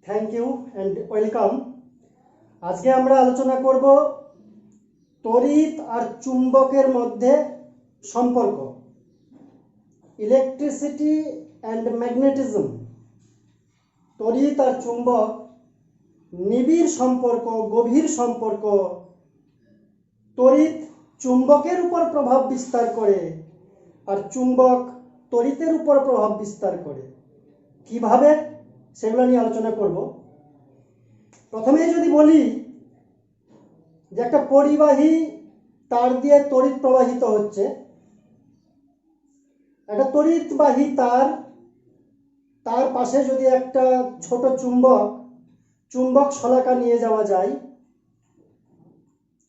Thank you and welcome. আজকে আমরা আলোচনা করব তড়িৎ আর চুম্বকের মধ্যে সম্পর্ক, ইলেকট্রিসিটি অ্যান্ড ম্যাগনেটিজম। তড়িৎ আর চুম্বক নিবিড় সম্পর্ক, গভীর সম্পর্ক। তড়িৎ চুম্বকের উপর প্রভাব বিস্তার করে আর চুম্বক তড়িতের উপর প্রভাব বিস্তার করে। কিভাবে, সেগুলো নিয়ে আলোচনা করব। প্রথমে যদি বলি যে একটা পরিবাহী তার দিয়ে তড়িৎ প্রবাহিত হচ্ছে, একটা তড়িৎবাহী তার পাশে যদি একটা ছোট চুম্বক শলাকা নিয়ে যাওয়া যায়,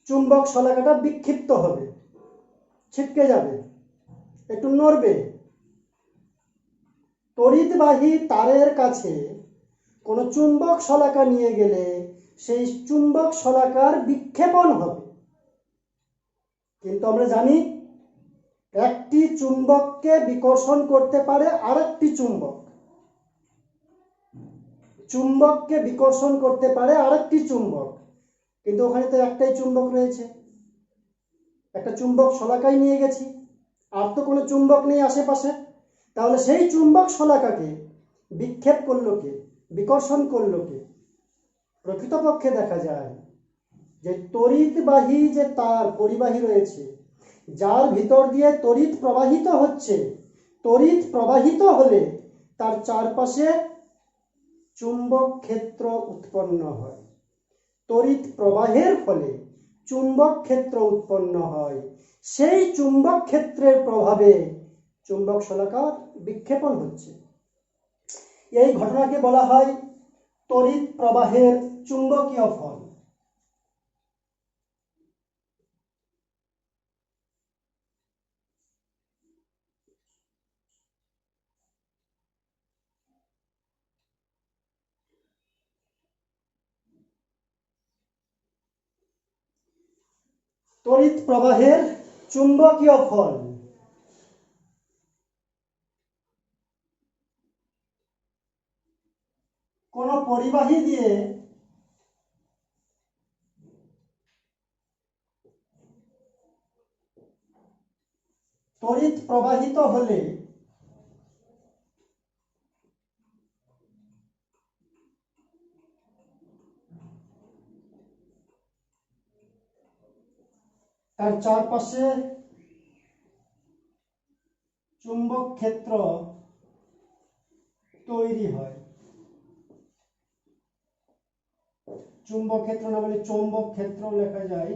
চুম্বক শলাকাটা বিক্ষিপ্ত হবে, ছিটকে যাবে, একটু নড়বে। তড়িৎবাহী তারের কাছে কোনো চুম্বক শলাকা নিয়ে গেলে সেই চুম্বক শলাকার বিক্ষেপণ হবে। কিন্তু আমরা জানি একটি চুম্বককে বিকর্ষণ করতে পারে আরেকটি চুম্বককে বিকর্ষণ করতে পারে আরেকটি চুম্বক, কিন্তু ওখানে তো একটাই চুম্বক রয়েছে, একটা চুম্বক শলাকাই নিয়ে গেছি, আর তো কোনো চুম্বক নেই আশেপাশে। তাহলে সেই চুম্বক শলাকাকে বিক্ষেপ করলো কে, বিকর্ষণ করলো কে? প্রকৃতপক্ষে দেখা যায় যে তড়িৎবাহী যে তার পরিবাহী রয়েছে, যার ভিতর দিয়ে তড়িৎ প্রবাহিত হচ্ছে, তড়িৎ প্রবাহিত হলে তার চারপাশে চুম্বক ক্ষেত্র উৎপন্ন হয়। তড়িৎ প্রবাহের ফলে চুম্বক ক্ষেত্র উৎপন্ন হয়। সেই চুম্বক ক্ষেত্রের প্রভাবে চুম্বক শলাকার বিক্ষেপণ হচ্ছে। এই ঘটনাকে বলা হয় তড়িৎ প্রবাহের চুম্বকীয় ফল। তড়িৎ প্রবাহের চুম্বকীয় ফল। কোন পরিবাহী দিয়ে তড়িৎ প্রবাহিত হলে তার চারপাশে চুম্বক ক্ষেত্র তৈরি হয়। চুম্বক ক্ষেত্র না বলে চৌম্বক ক্ষেত্র লেখা যায়।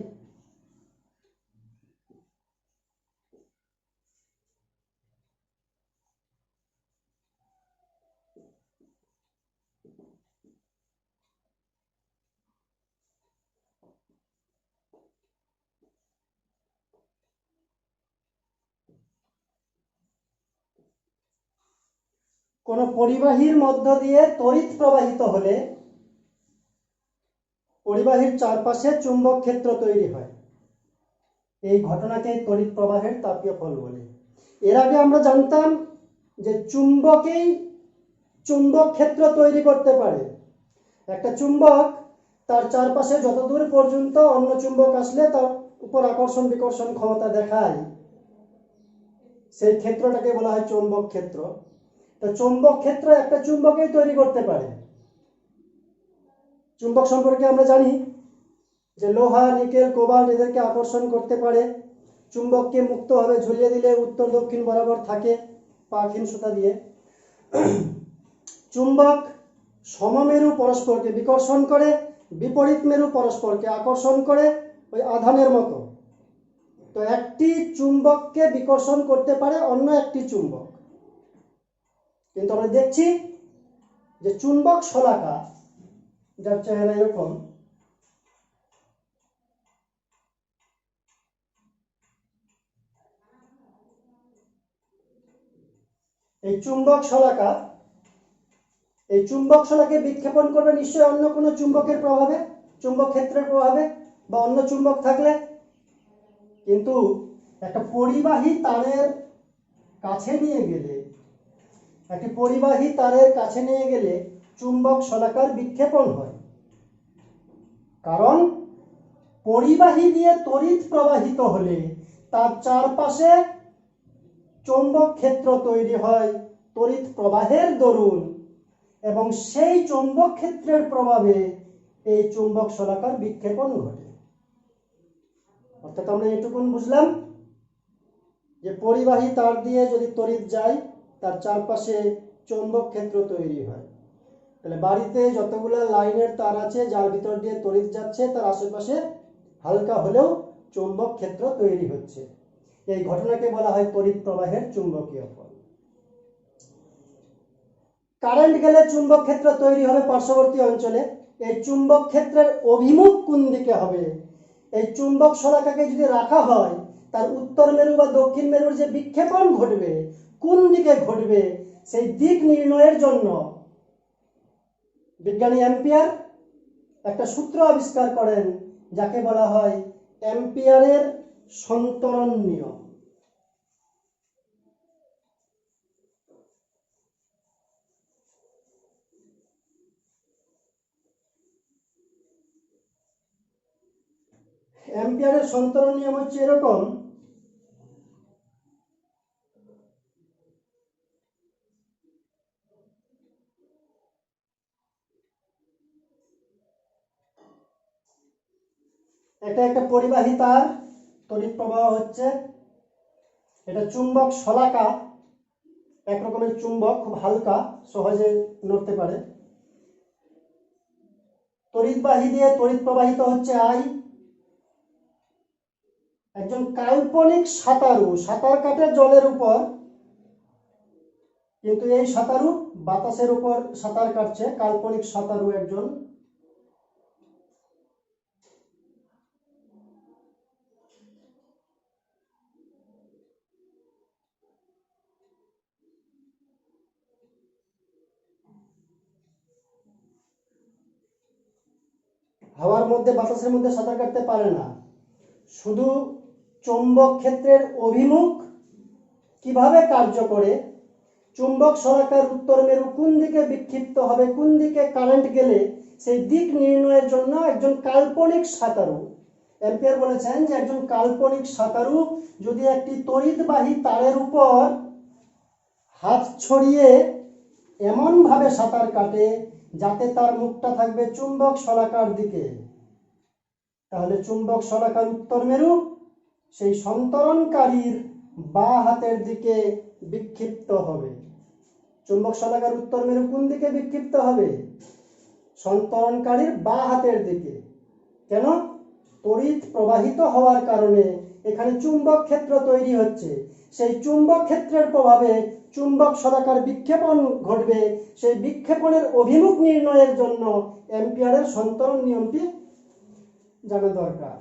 কোন পরিবাহীর মধ্য দিয়ে তড়িৎ প্রবাহিত হলে পরিবাহীর চারপাশে চুম্বক ক্ষেত্র তৈরি হয়। এই ঘটনাকে তড়িৎ প্রবাহের তাপীয় ফল বলে। এর আগে আমরা জানতাম যে চুম্বকেই চুম্বক ক্ষেত্র তৈরি করতে পারে। একটা চুম্বক তার চারপাশে যতদূর পর্যন্ত অন্য চুম্বক আসলে তার উপর আকর্ষণ বিকর্ষণ ক্ষমতা দেখায়, সেই ক্ষেত্রটাকে বলা হয় চৌম্বক ক্ষেত্র। তো চৌম্বক ক্ষেত্র একটা চুম্বকেই তৈরি করতে পারে। চুম্বক সম্পর্কে আমরা জানি যে লোহা, নিকেল, কোবাল্ট এদেরকে আকর্ষণ করতে পারে। চুম্বককে মুক্তভাবে ঝুলিয়ে দিলে উত্তর দক্ষিণ বরাবর থাকে পাখিন সুতা দিয়ে। চুম্বক সমমেরু পরস্পরকে বিকর্ষণ করে, বিপরীত মেরু পরস্পরকে আকর্ষণ করে, ওই আধানের মতো। তো একটি চুম্বককে বিকর্ষণ করতে পারে অন্য একটি চুম্বক। কিন্তু আমরা দেখছি যে চুম্বক শলাকা, যার চেহারা এরকম, এই চুম্বক শলাকে বিক্ষেপণ করবে নিশ্চয়ই অন্য কোনো চুম্বকের প্রভাবে, চুম্বক ক্ষেত্রের প্রভাবে বা অন্য চুম্বক থাকলে। কিন্তু একটা পরিবাহী তারের কাছে নিয়ে গেলে চুম্বক শলাকার বিক্ষেপণ হয়। কারণ পরিবাহী দিয়ে তড়িৎ প্রবাহিত হলে তার চারপাশে চৌম্বক ক্ষেত্র তৈরি হয় তড়িৎ প্রবাহের দরুন, এবং সেই চৌম্বক ক্ষেত্রের প্রভাবে এই চুম্বক শলাকার বিক্ষেপণ ঘটে। অর্থাৎ আমরা এটুকুন বুঝলাম যে পরিবাহী তার দিয়ে যদি তড়িৎ যায় তার চারপাশে চৌম্বক ক্ষেত্র তৈরি হয়। তাহলে বাড়িতে যতগুলো লাইনের তার আছে যার ভিতর দিয়ে তড়িৎ যাচ্ছে তার আশেপাশে হালকা হলেও চৌম্বক ক্ষেত্র তৈরি হচ্ছে। এই ঘটনাকে বলা হয় তড়িৎ প্রবাহের চুম্বকীয় ফল। কারেন্ট গেলে চুম্বক ক্ষেত্র তৈরি হবে পার্শ্ববর্তী অঞ্চলে। এই চুম্বক ক্ষেত্রের অভিমুখ কোন দিকে হবে? এই চুম্বক শলাকাকে যদি রাখা হয় তার উত্তর মেরু বা দক্ষিণ মেরুর যে বিক্ষেপণ ঘটবে কোন দিকে ঘটবে সেই দিক নির্ণয়ের জন্য বিজ্ঞানী অ্যাম্পিয়ার একটা সূত্র আবিষ্কার করেন যাকে বলা হয় অ্যাম্পিয়ারের সন্তরণ নিয়ম। অ্যাম্পিয়ারের সন্তরণ নিয়ম হচ্ছে এরকম, এটা একটা পরিবাহী তার, তড়িৎ প্রবাহ হচ্ছে, এটা চুম্বক শলাকা, এক রকমের চুম্বক, খুব হালকা, সহজে নড়তে পারে। তড়িৎবাহী দিয়ে তড়িৎ প্রবাহিত হচ্ছে আই। একজন কাল্পনিক সাঁতারু সাঁতার কাটে জলের উপর, কিন্তু এই সাঁতারু বাতাসের উপর সাঁতার কাটছে, কাল্পনিক সাঁতারু একজন। হাওয়ার মধ্যে বাতাসের মধ্যে সাঁতার কাটতে পারে না। শুধু চৌম্বক ক্ষেত্রের অভিমুখ কিভাবে কার্য করে, চুম্বক শলাকার উত্তর মেরু কোন দিকে বিক্ষিপ্ত হবে, কোন দিকে কারেন্ট গেলে সেই দিক নির্ণয়ের জন্য একজন কাল্পনিক সাঁতারু, অ্যাম্পিয়ার বলেছেন যে একজন কাল্পনিক সাঁতারু যদি একটি তড়িৎবাহী তারের উপর হাত ছড়িয়ে এমন ভাবে সাঁতার কাটে যাতে তার মুখটা থাকবে চুম্বক শলাকার দিকে, তাহলে চুম্বক শলাকার উত্তর মেরু সেই সন্তরণকারীর বাঁ হাতের দিকে বিক্ষিপ্ত হবে। চুম্বক শলাকার উত্তর মেরু কোন দিকে বিক্ষিপ্ত হবে? সন্তরণকারীর বাঁ হাতের দিকে। কেন? তড়িৎ প্রবাহিত হওয়ার কারণে এখানে চুম্বক ক্ষেত্র তৈরি হচ্ছে, সেই চুম্বক ক্ষেত্রের প্রভাবে চুম্বক শলাকার বিক্ষেপণ ঘটবে। সেই বিক্ষেপণের অভিমুখ নির্ণয়ের জন্য অ্যাম্পিয়ারের সন্তরণ নিয়মটি জানা দরকার।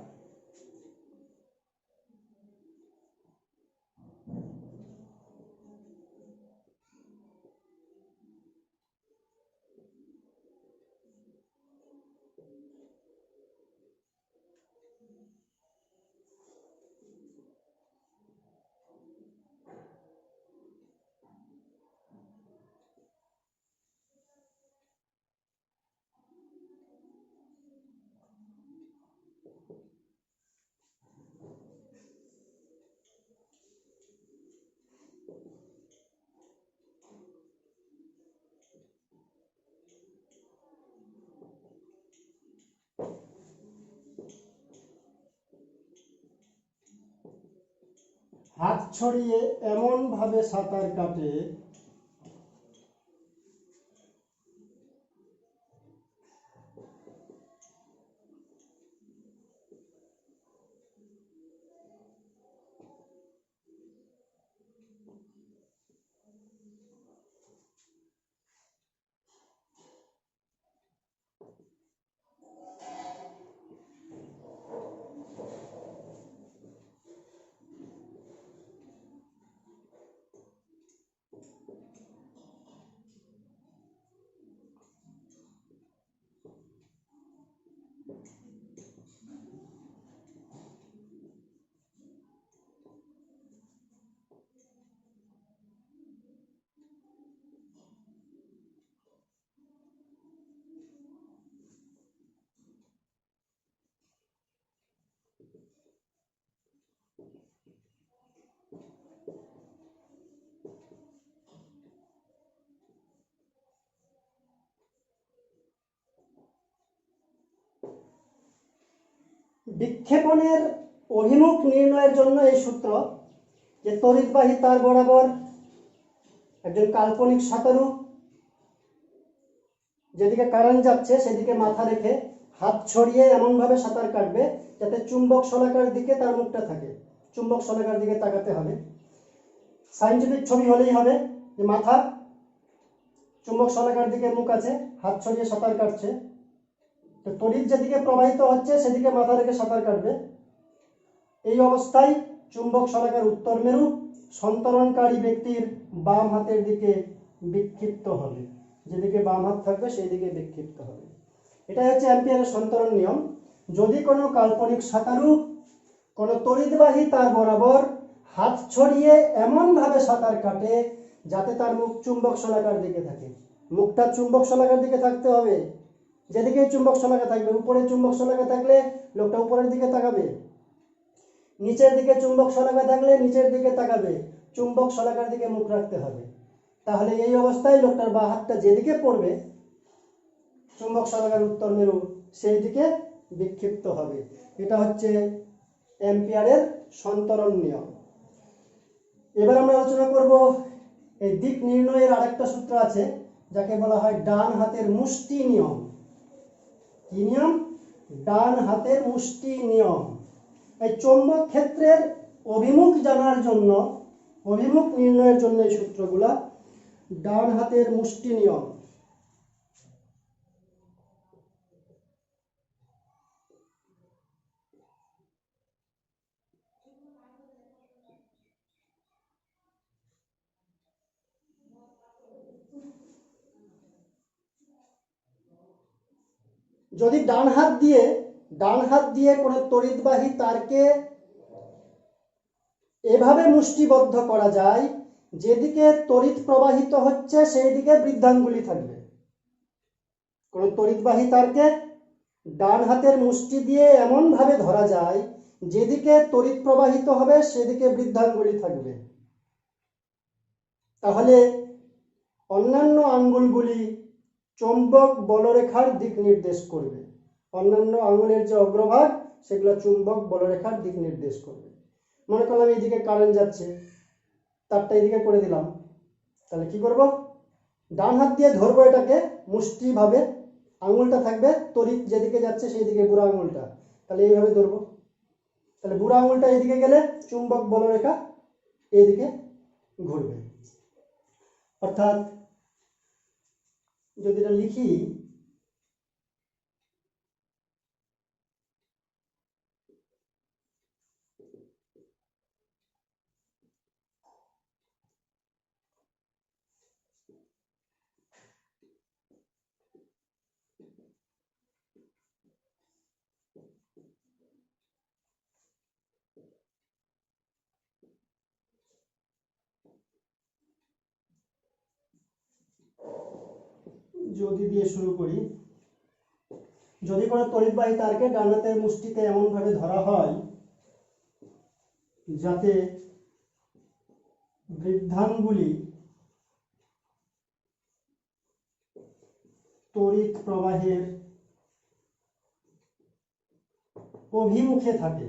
হাত ছড়িয়ে এমন ভাবে সাঁতার কাটে বিক্ষেপণের অভিমুখ নির্ণয়ের জন্য এই সূত্র যে তড়িৎবাহী তার বরাবর একজন কাল্পনিক সাঁতারু যেদিকে কারেন্ট যাচ্ছে সেদিকে মাথা রেখে হাত ছড়িয়ে এমনভাবে সাঁতার কাটবে যাতে চুম্বক শলাকার দিকে তার মুখটা থাকে, চুম্বক শলাকার দিকে তাকাতে হবে। সায়েন্টিফিক ছবি হলেই হবে যে মাথা চুম্বক শলাকার দিকে মুখ আছে, হাত ছড়িয়ে সাঁতার কাটছে, তো তড়িৎ যেদিকে প্রবাহিত হচ্ছে সেদিকে মাথা রেখে সাঁতার কাটবে। এই অবস্থায় চুম্বক শলাকার উত্তর মেরু সন্তরণকারী ব্যক্তির বাম হাতের দিকে বিক্ষিপ্ত হবে, যেদিকে বাম হাত থাকবে সেই দিকে বিক্ষিপ্ত হবে। এটাই হচ্ছে অ্যাম্পিয়ারের সন্তরণ নিয়ম। যদি কোনো কাল্পনিক সাঁতারু কোনো তড়িৎবাহী তার বরাবর হাত ছড়িয়ে এমনভাবে সাঁতার কাটে যাতে তার মুখ চুম্বক শলাকার দিকে থাকে, মুখটা চুম্বক শলাকার দিকে থাকতে হবে, যেদিকেই চুম্বক শলাকা থাকবে, উপরে চুম্বক শলাকা থাকলে লোকটা উপরের দিকে তাকাবে, নিচের দিকে চুম্বক শলাকা থাকলে নিচের দিকে তাকাবে, চুম্বক শলাকার দিকে মুখ রাখতে হবে। তাহলে এই অবস্থায় লোকটার বাঁ হাতটা যেদিকে পড়বে চুম্বক শলাকার উত্তর মেরু সেই দিকে বিক্ষিপ্ত হবে। এটা হচ্ছে অ্যাম্পিয়ারের সন্তরণ নিয়ম। এবার আমরা আলোচনা করব এই দিক নির্ণয়ের আরেকটা সূত্র আছে যাকে বলা হয় ডান হাতের মুষ্টি নিয়ম। কি নিয়ম? ডান হাতের মুষ্টি নিয়ম। এই চৌম্বক ক্ষেত্রের অভিমুখ জানার জন্য, অভিমুখ নির্ণয়ের জন্য এই সূত্রগুলা ডান হাতের মুষ্টি নিয়ম। যদি ডান হাত দিয়ে কোনো তড়িৎবাহী তারকে এভাবে মুষ্টিবদ্ধ করা যায় যেদিকে তড়িৎ প্রবাহিত হচ্ছে সেই দিকে বৃদ্ধাঙ্গুলি থাকবে। কোনো তড়িৎবাহী তারকে ডান হাতের মুষ্টি দিয়ে এমনভাবে ধরা যায় যেদিকে তড়িৎ প্রবাহিত হবে সেদিকে বৃদ্ধাঙ্গুলি থাকবে, তাহলে অন্যান্য আঙ্গুলগুলি চৌম্বক বলরেখার দিক নির্দেশ করবে। অন্যান্য আঙ্গুলের যে অগ্রভাগ সেগুলো চুম্বক বলরেখার দিক নির্দেশ করবে। মনে করলাম এইদিকে কারেন্ট যাচ্ছে, তারটা এইদিকে করে দিলাম, তাহলে কি করব? ডান হাত দিয়ে ধরবো এটাকে মুষ্টিভাবে, আঙুলটা থাকবে তড়িৎ যেদিকে যাচ্ছে সেই দিকে বুড়া আঙুলটা, তাহলে এইভাবে ধরবো। তাহলে বুড়া আঙুলটা এইদিকে গেলে চুম্বক বলরেখা এইদিকে ঘুরবে। অর্থাৎ যদি এটা লিখি, যদি দিয়ে শুরু করি, যদি কোনো তড়িৎবাহী তারকে ডান হাতের মুষ্টিতে এমনভাবে ধরা হয় যাতে বৃদ্ধাঙ্গুলি তড়িৎ প্রবাহের অভিমুখে থাকে,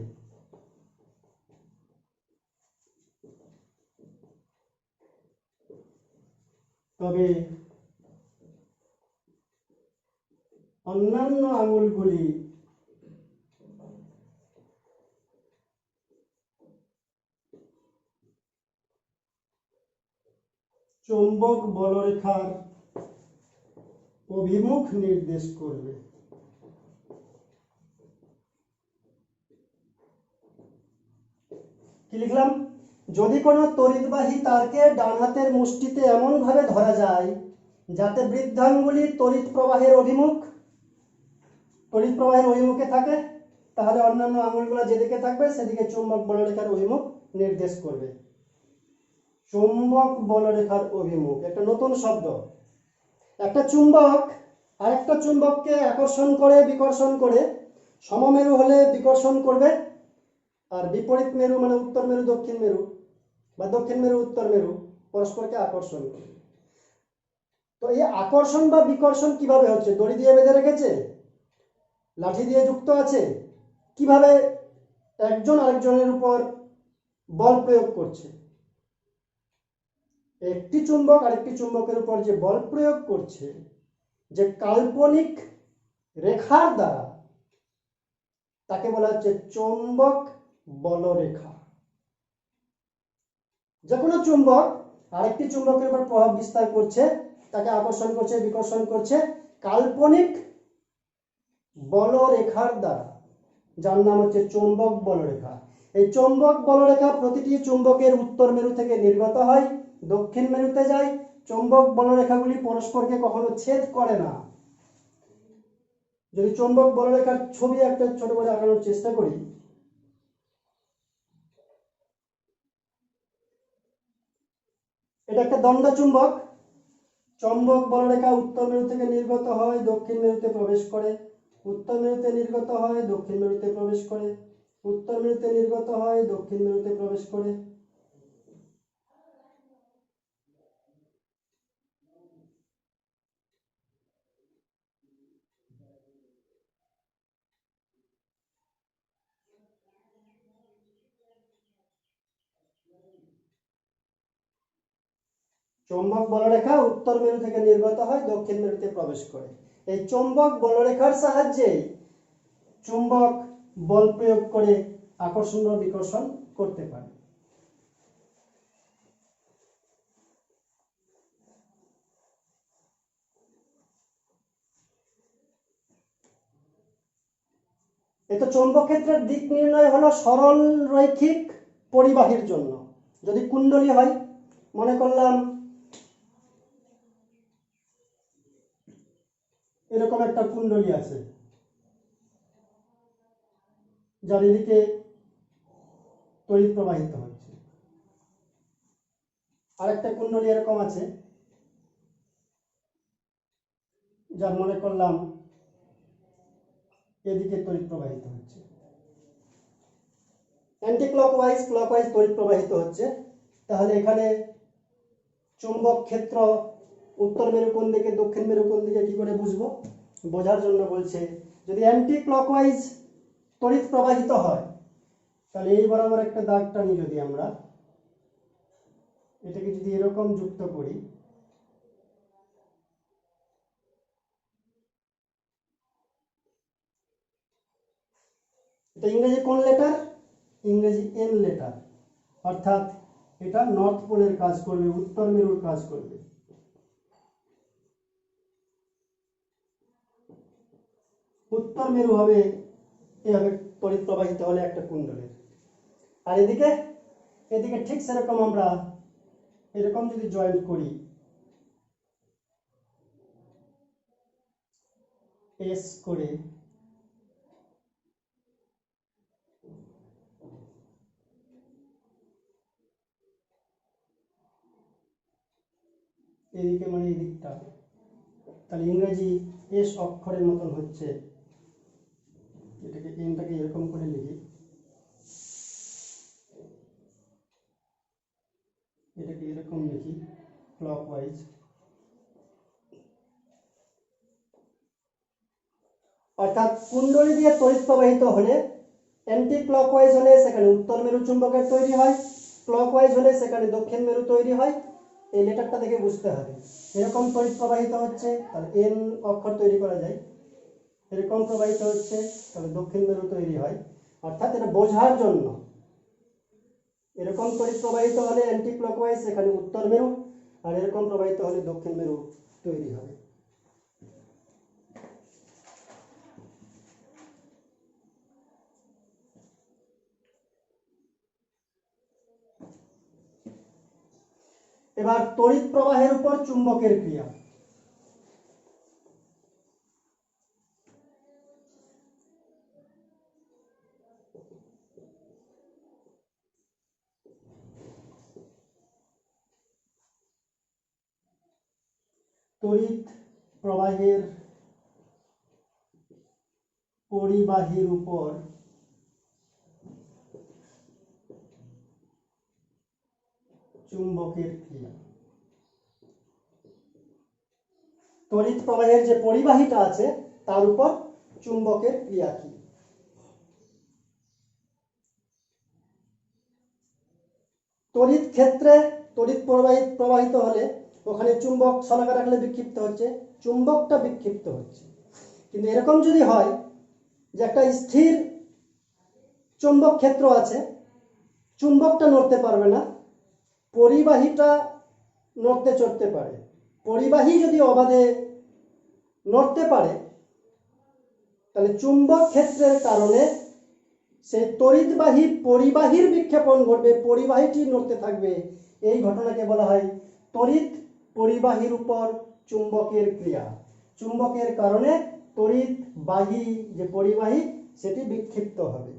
তবে অন্যান্য আঙুলগুলি চৌম্বক বলরেখার অভিমুখ নির্দেশ করবে। কি লিখলাম? যদি কোনো তড়িৎবাহী তারকে ডান হাতের মুষ্টিতে এমনভাবে ধরা যায় যাতে বৃদ্ধাঙ্গুলি তড়িৎ প্রবাহের অভিমুখে থাকে, তাহলে অন্যান্য আঙুলগুলো যেদিকে থাকবে সেদিকে চুম্বক বলরেখার অভিমুখ নির্দেশ করবে। চুম্বক বলরেখার অভিমুখ একটা নতুন শব্দ। একটা চুম্বক আরেকটা চুম্বককে আকর্ষণ করে বিকর্ষণ করে, সমমেরু হলে বিকর্ষণ করবে, আর বিপরীত মেরু মানে উত্তর মেরু দক্ষিণ মেরু বা দক্ষিণ মেরু উত্তর মেরু পরস্পরকে আকর্ষণ করবে। তো এই আকর্ষণ বা বিকর্ষণ কিভাবে হচ্ছে? দড়ি দিয়ে বেঁধে রেখেছে, লাঠি দিয়ে যুক্ত আছে, কিভাবে একজন আরেকজনের উপর বল প্রয়োগ করছে। একটি চুম্বক আরেকটি চুম্বকের উপর যে বল প্রয়োগ করছে, যে কাল্পনিক রেখার দ্বারা, তাকে বলা হচ্ছে চৌম্বক বলরেখা। যে কোনো চুম্বক আরেকটি চুম্বকের উপর প্রভাব বিস্তার করছে, তাকে আকর্ষণ করছে, বিকর্ষণ করছে কাল্পনিক বলরেখার দ্বারা, যার নাম হচ্ছে চৌম্বক বলরেখা। এই চৌম্বক বলরেখা প্রতিটি চুম্বকের উত্তর মেরু থেকে নির্গত হয়, দক্ষিণ মেরুতে যায়। চৌম্বক বলরেখাগুলি পরস্পরকে কখনো ছেদ করে না। যদি চৌম্বক বলরেখার ছবি একটা ছোট করে আঁকানোর চেষ্টা করি, এটা একটা দণ্ড চুম্বক। চৌম্বক বলরেখা উত্তর মেরু থেকে নির্গত হয়, দক্ষিণ মেরুতে প্রবেশ করে, উত্তর মেরুতে নির্গত হয়, দক্ষিণ মেরুতে প্রবেশ করে, উত্তর মেরুতে নির্গত হয়, দক্ষিণ মেরুতে প্রবেশ করে। চৌম্বক বলরেখা উত্তর মেরু থেকে নির্গত হয়, দক্ষিণ মেরুতে প্রবেশ করে। এই চৌম্বক বলরেখার সাহায্যে চুম্বক বল প্রয়োগ করে আকর্ষণ বা বিকর্ষণ করতে পারে। এতে চৌম্বক ক্ষেত্রের দিক নির্ণয় হলো সরল রৈখিক পরিবাহীর জন্য। যদি কুণ্ডলী হয়, মনে করলাম এরকম একটা কুণ্ডলী আছে, যার এদিকে তড়িৎ প্রবাহিত হচ্ছে। আরেকটা কুণ্ডলী এরকম আছে, যার মনে করলাম এদিকে তড়িৎ প্রবাহিত হচ্ছে। অ্যান্টি ক্লকওয়াইজ ক্লকওয়াইজ তড়িৎ প্রবাহিত হচ্ছে। তাহলে এখানে চুম্বক ক্ষেত্র উত্তর মেরু কোন দিকে, দক্ষিণ মেরু কোন দিকে, কি করে বুঝবো? বোঝার জন্য বলছে, যদি অ্যান্টি ক্লকওয়াইজ তড়িৎ প্রবাহিত হয়, তাহলে এই বরাবর একটা দাগ টানি, যদি আমরা এটাকে যদি এরকম যুক্ত করি, এটা ইংরেজি কোন লেটার? ইংরেজি এন লেটার। অর্থাৎ এটা নর্থ পোলের কাজ করবে, উত্তর মেরুর কাজ করবে। উত্তর মেরু হবে এভাবে তড়িৎ প্রবাহিত হলে একটা কুণ্ডলের। আর এদিকে এদিকে ঠিক সেরকম আমরা এরকম যদি জয়েন্ট করি, এস করে, এদিকে মানে এই দিকটা, তাহলে ইংরেজি এস অক্ষরের মতন হচ্ছে। এটাকে এনটাকে এরকম করে লিখি, এটাকে এরকম লিখি ক্লকওয়াইজ। অর্থাৎ কুণ্ডলী দিয়ে তড়িৎ প্রবাহিত হলে অ্যান্টি ক্লকওয়াইজ হলে সেখানে উত্তর মেরু চুম্বকের তৈরি হয়, ক্লকওয়াইজ হলে সেখানে দক্ষিণ মেরু তৈরি হয়। এই লেটারটা দেখে বুঝতে হবে, এরকম তড়িৎ প্রবাহিত হচ্ছে তাহলে এন অক্ষর তৈরি করা যায়, এরকম প্রবাহিত হচ্ছে তাহলে দক্ষিণ মেরু তৈরি হয়। অর্থাৎ এটা বোঝার জন্য, এরকম তড়িৎ প্রবাহিত হলে অ্যান্টি ক্লকওয়াইজ সেখানে উত্তর মেরু, আর এরকম প্রবাহিত হলে দক্ষিণ মেরু তৈরি হবে। এবার তড়িৎ প্রবাহের উপর চুম্বকের ক্রিয়া। তড়িৎ প্রবাহের পরিবাহীর উপর চুম্বকের ক্রিয়া। তড়িৎ প্রবাহের যে পরিবাহীটা আছে তার উপর চুম্বকের ক্রিয়া কি? তড়িৎ ক্ষেত্রে তড়িৎ প্রবাহিত হলে ওখানে চুম্বক শলাকা রাখলে বিক্ষিপ্ত হচ্ছে, চুম্বকটা বিক্ষিপ্ত হচ্ছে। কিন্তু এরকম যদি হয় যে একটা স্থির চুম্বক ক্ষেত্র আছে, চুম্বকটা নড়তে পারবে না, পরিবাহীটা নড়তে চড়তে পারে, পরিবাহী যদি অবাধে নড়তে পারে তাহলে চুম্বক ক্ষেত্রের কারণে সেই তড়িৎবাহী পরিবাহীর বিক্ষেপণ ঘটবে, পরিবাহীটি নড়তে থাকবে। এই ঘটনাকে বলা হয় তড়িৎ পরিবাহীর উপর চুম্বকের ক্রিয়া। চুম্বকের কারণে তড়িৎবাহী যে পরিবাহী সেটি বিক্ষিপ্ত হবে।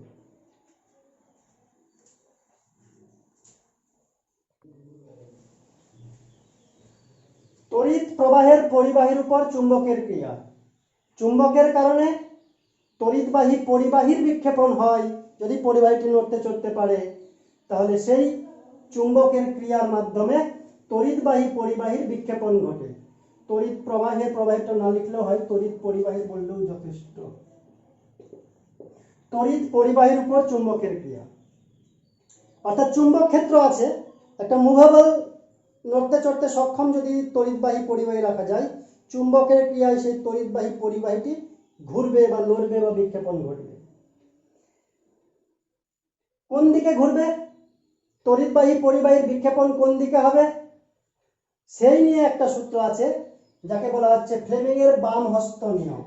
তড়িৎ প্রবাহের পরিবাহীর উপর চুম্বকের ক্রিয়া। চুম্বকের কারণে তড়িৎবাহী পরিবাহীর বিক্ষেপণ হয়। যদি পরিবাহীটি নড়তে চড়তে পারে তাহলে সেই চুম্বকের ক্রিয়ার মাধ্যমে তড়িৎবাহী পরিবাহীর বিক্ষেপণ ঘটে। তড়িৎ প্রবাহেরটা না লিখলেও হয়, তড়িৎ পরিবাহীর বললেও যথেষ্ট। তড়িৎ পরিবাহীর উপর চুম্বকের ক্রিয়া, অর্থাৎ চুম্বক ক্ষেত্র আছে, একটা মুভেবল নড়তে চড়তে সক্ষম যদি তড়িৎবাহী পরিবাহী রাখা যায়, চুম্বকের ক্রিয়ায় সেই তড়িৎবাহী পরিবাহীটি ঘুরবে বা নড়বে বা বিক্ষেপণ ঘটবে। কোন দিকে ঘুরবে, তড়িৎবাহী পরিবাহীর বিক্ষেপণ কোন দিকে হবে সেই নিয়ে একটা সূত্র আছে যাকে বলা হচ্ছে ফ্লেমিং এর বাম হস্ত নিয়ম।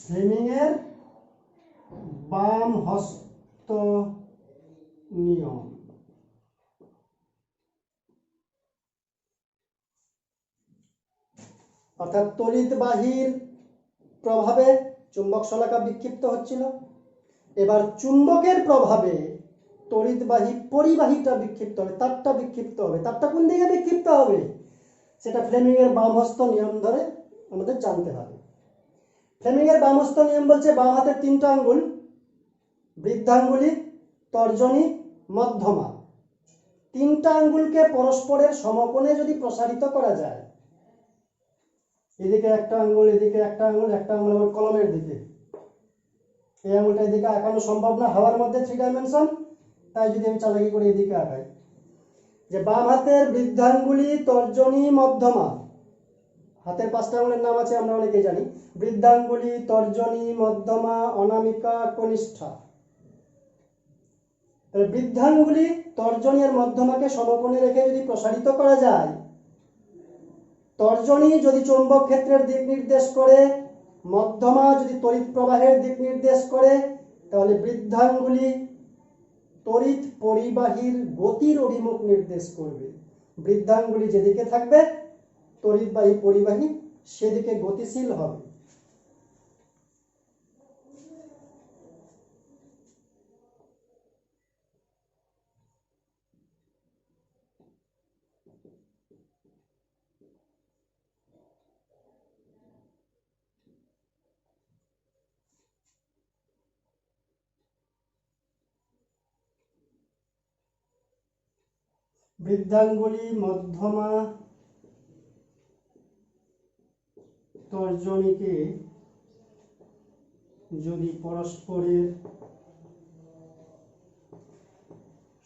ফ্লেমিং এর বাম হস্ত নিয়ম। অর্থাৎ তড়িৎবাহীর প্রভাবে চুম্বক শলাকা বিক্ষিপ্ত হচ্ছিল, এবার চুম্বকের প্রভাবে তড়িৎবাহী পরিবাহীটা বিক্ষিপ্ত হবে, তারটা বিক্ষিপ্ত হবে। তারটা কোন দিকে বিক্ষিপ্ত হবে সেটা ফ্লেমিং এর বাম হস্ত নিয়ম ধরে আমাদের জানতে হবে। ফ্লেমিং এর বাম হস্ত নিয়ম বলছে বাম হাতের তিনটা আঙ্গুল, বৃদ্ধাঙ্গুলি, তর্জনী, মধ্যমা, তিনটা আঙ্গুলকে পরস্পরের সমকোণে যদি প্রসারিত করা যায়, এদিকে একটা আঙ্গুল, এদিকে একটা আঙ্গুল, একটা আঙ্গুল আবার কলমের দিকে, এই আঙ্গুলটা এদিকে আঁকানো সম্ভব না হাওয়ার মধ্যে 3 ডাইমেনশন, তাই যদি আমি চালাকি করে এদিকে আঁকাই, যে বাম হাতের বৃদ্ধাঙ্গুলি, তর্জনী, মধ্যমা, হাতের 5টা আঙ্গুলের নাম আছে আমরা অনেকেই জানি, বৃদ্ধাঙ্গুলি, তর্জনী, মধ্যমা, অনামিকা, কনিষ্ঠা। বৃদ্ধাঙ্গুলি, তর্জনী আর মধ্যমাকে সমকোণে রেখে যদি প্রসারিত করা যায়, তর্জনী যদি চৌম্বক ক্ষেত্রের দিক নির্দেশ করে, মধ্যমা যদি তড়িৎ প্রবাহের দিক নির্দেশ করে, তাহলে বৃদ্ধাঙ্গুলি তড়িৎ পরিবাহীর গতির অভিমুখ নির্দেশ করবে। বৃদ্ধাঙ্গুলি যেদিকে থাকবে তড়িৎবাহী পরিবাহী সেদিকে গতিশীল হবে। বৃদ্ধাঙ্গুলি, মধ্যমা, তর্জনীকে যদি পরস্পরের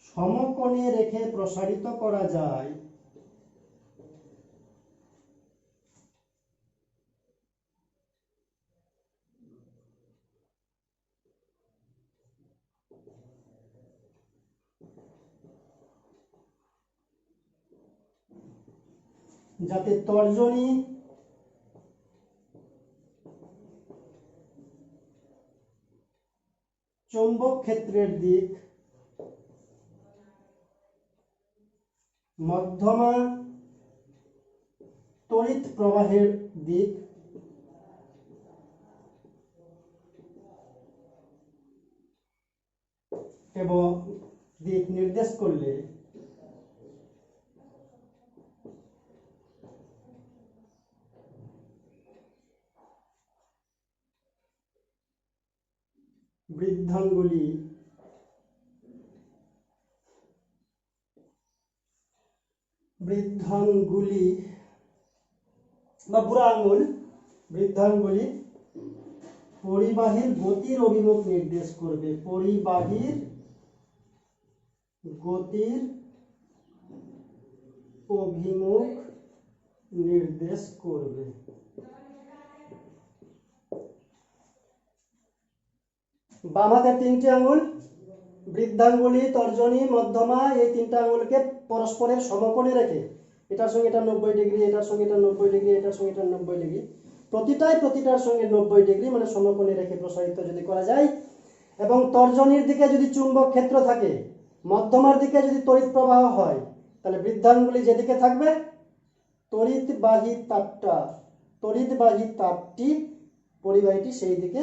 সমকোণে রেখে প্রসারিত করা যায়, যাতে তর্জনী চৌম্বক ক্ষেত্রের দিক, মধ্যমা তড়িৎ প্রবাহের দিক এবং দিক নির্দেশ করলে বৃদ্ধাঙ্গুলি বা বুড়া আঙ্গুল, বৃদ্ধাঙ্গুলি পরিবাহীর গতির অভিমুখ নির্দেশ করবে, পরিবাহীর গতির অভিমুখ নির্দেশ করবে। বাম হাতের তিনটি আঙুল বৃদ্ধাঙ্গুলি, তর্জনী, মধ্যমা, এই তিনটা আঙুলকে পরস্পরের সমকোণে রেখে এটার সঙ্গে এটা 90 ডিগ্রি, এটার সঙ্গে এটা 90 ডিগ্রি, এটার সঙ্গে এটা 90 ডিগ্রি, প্রতিটার সঙ্গে 90 ডিগ্রি মানে সমকোণে রেখে প্রসারিত যদি করা যায়, এবং তর্জনীর দিকে যদি চুম্বক ক্ষেত্র থাকে, মধ্যমার দিকে যদি তড়িৎ প্রবাহ হয়, তাহলে বৃদ্ধাঙ্গুলি যেদিকে থাকবে তড়িৎবাহী তাপটি পরিবাহীটি সেই দিকে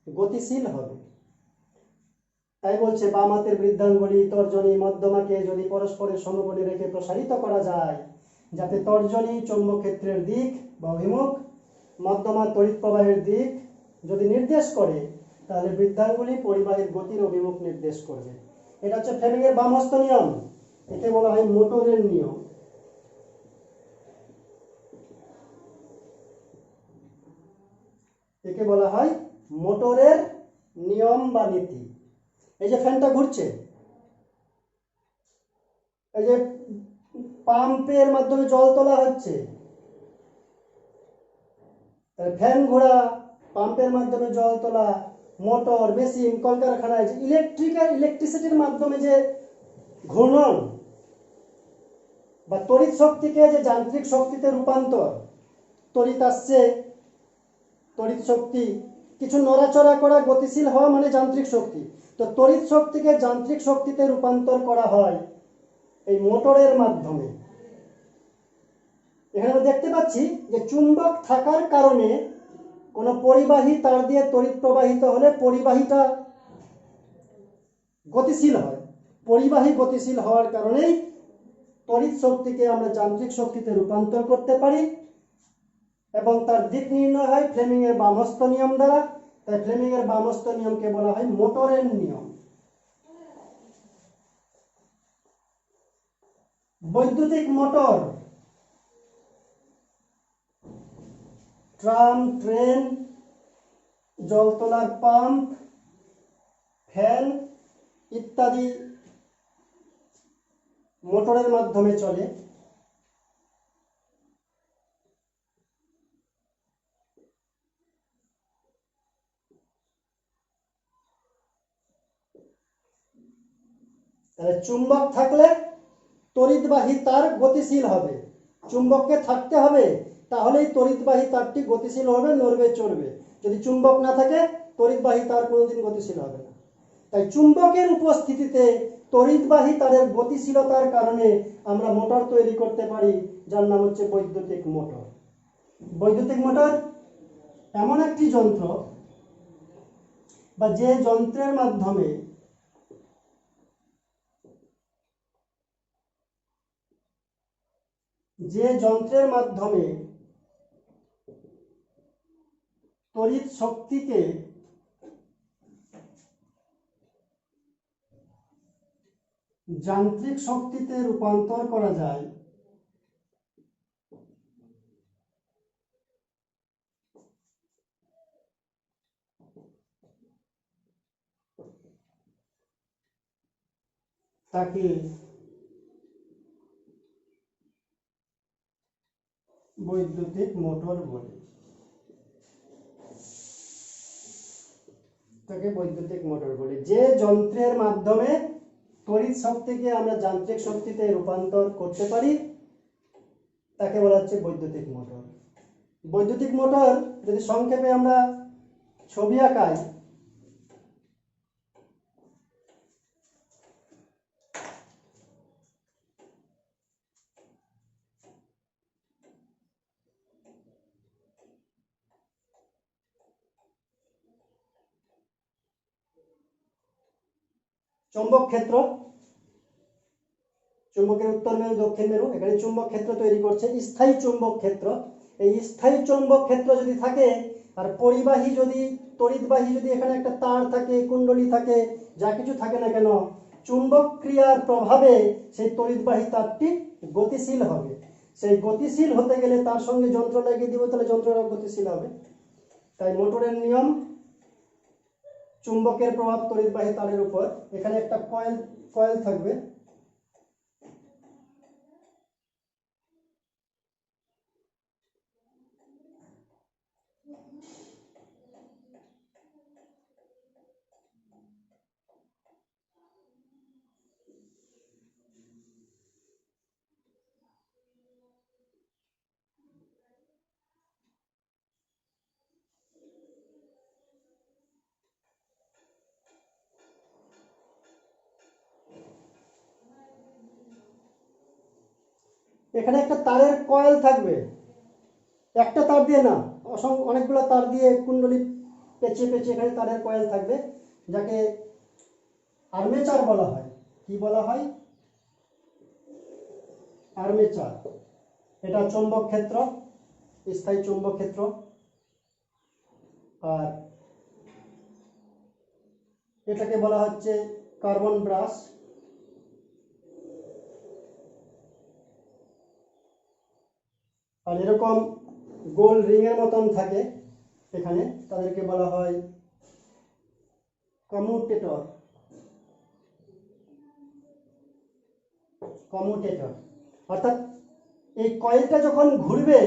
গতিশীল হবে। তাই বলছে বাম হাতের বৃদ্ধাঙ্গুলি, তর্জনী, মধ্যমাকে যদি পরস্পরের সমকোণে রেখে প্রসারিত করা যায়, যাতে তর্জনী চৌম্বক ক্ষেত্রের দিক বা অভিমুখ, মধ্যমা তড়িৎ প্রবাহের দিক যদি নির্দেশ করে, তাহলে বৃদ্ধাঙ্গুলি পরিবাহীর গতির অভিমুখ নির্দেশ করবে। এটা হচ্ছে ফ্লেমিংয়ের বামহস্ত নিয়ম, একে বলা হয় মোটরের নিয়ম। একে বলা হয় মোটরের নিয়ম বা নীতি। এই যে ফ্যানটা ঘুরছে, এই যে পাম্পের মাধ্যমে জল তোলা হচ্ছে, ফ্যান ঘোরা, পাম্পের মাধ্যমে জল তোলা, মোটর, মেশিন, কলকারখানায় ইলেকট্রিসিটির মাধ্যমে যে ঘূর্ণন বা তড়িৎ শক্তিকে যে যান্ত্রিক শক্তিতে রূপান্তর, তড়িৎ আসছে, তড়িৎ শক্তি কিছু নড়াচড়া করা, গতিশীল হওয়া মানে যান্ত্রিক শক্তি, তো তড়িৎ শক্তিকে যান্ত্রিক শক্তিতে রূপান্তর করা হয় এই মোটরের মাধ্যমে। এখানে আমরা দেখতে পাচ্ছি যে চুম্বক থাকার কারণে কোনো পরিবাহী তার দিয়ে তড়িৎ প্রবাহিত হলে পরিবাহীটা গতিশীল হয়। পরিবাহী গতিশীল হওয়ার কারণেই তড়িৎ শক্তিকে আমরা যান্ত্রিক শক্তিতে রূপান্তর করতে পারি, এবং তার দিক নির্ণয় হয় ফ্লেমিংয়ের বামহস্ত নিয়ম দ্বারা। তাই ফ্লেমিংয়ের বামহস্ত নিয়মকে বলা হয় মোটরের নিয়ম। বৈদ্যুতিক মোটর, ট্রাম, ট্রেন, জল তোলার পাম্প, ফ্যান ইত্যাদি মোটরের মাধ্যমে চলে। তাহলে চুম্বক থাকলে তড়িৎবাহী তার গতিশীল হবে, চুম্বককে থাকতে হবে, তাহলেই তড়িৎবাহী তারটি গতিশীল হবে, নড়বে চড়বে। যদি চুম্বক না থাকে তড়িৎবাহী তার কোনোদিন গতিশীল হবে না। তাই চুম্বকের উপস্থিতিতে তড়িৎবাহী তারের গতিশীলতার কারণে আমরা মোটর তৈরি করতে পারি, যার নাম হচ্ছে বৈদ্যুতিক মোটর। বৈদ্যুতিক মোটর এমন একটি যন্ত্র বা যে যন্ত্রের মাধ্যমে তড়িৎ শক্তিকে যান্ত্রিক শক্তিতে রূপান্তর করা যায়, তাকে বৈদ্যুতিক মোটর বলে। যে যন্ত্রের মাধ্যমে তড়িৎ শক্তিকে আমরা যান্ত্রিক শক্তিতে রূপান্তর করতে পারি তাকে বলা হচ্ছে বৈদ্যুতিক মোটর। বৈদ্যুতিক মোটর যদি সংক্ষেপে আমরা ছবি আঁকাই, চৌম্বক ক্ষেত্র, চুম্বকের উত্তর মেরু দক্ষিণ মেরু, এখানে চুম্বক ক্ষেত্র তৈরি করছে স্থায়ী চুম্বক ক্ষেত্র। এই স্থায়ী চুম্বক ক্ষেত্র যদি থাকে আর পরিবাহী যদি তড়িৎবাহী যদি এখানে একটা তার থাকে, কুণ্ডলী থাকে, যা কিছু থাকে না কেন, চুম্বক ক্রিয়ার প্রভাবে সেই তড়িৎবাহী তারটি গতিশীল হবে। সেই গতিশীল হতে গেলে তার সঙ্গে যন্ত্র লাগিয়ে দিব, তাহলে যন্ত্রটা গতিশীল হবে। তাই মোটরের নিয়ম চুম্বকের প্রভাব তড়িৎবাহী তারের উপর। এখানে একটা কয়েল থাকবে। এখানে একটা তারের কয়েল থাকবে, একটা তার দিয়ে না, অনেকগুলো তার দিয়ে কুণ্ডলী পেঁচিয়ে পেঁচিয়ে এখানে তারের কয়েল থাকবে, যাকে আর্মেচার বলা হয়। কি বলা হয়? আর্মেচার। এটা চৌম্বক ক্ষেত্র, স্থায়ী চৌম্বক ক্ষেত্র। আর এটাকে বলা হচ্ছে কার্বন ব্রাশ। আর এরকম গোল রিং এর মতন থাকে এখানে, তাদেরকে বলা হয় কমিউটেটর। অর্থাৎ এই কয়েলটা যখন ঘুরবে,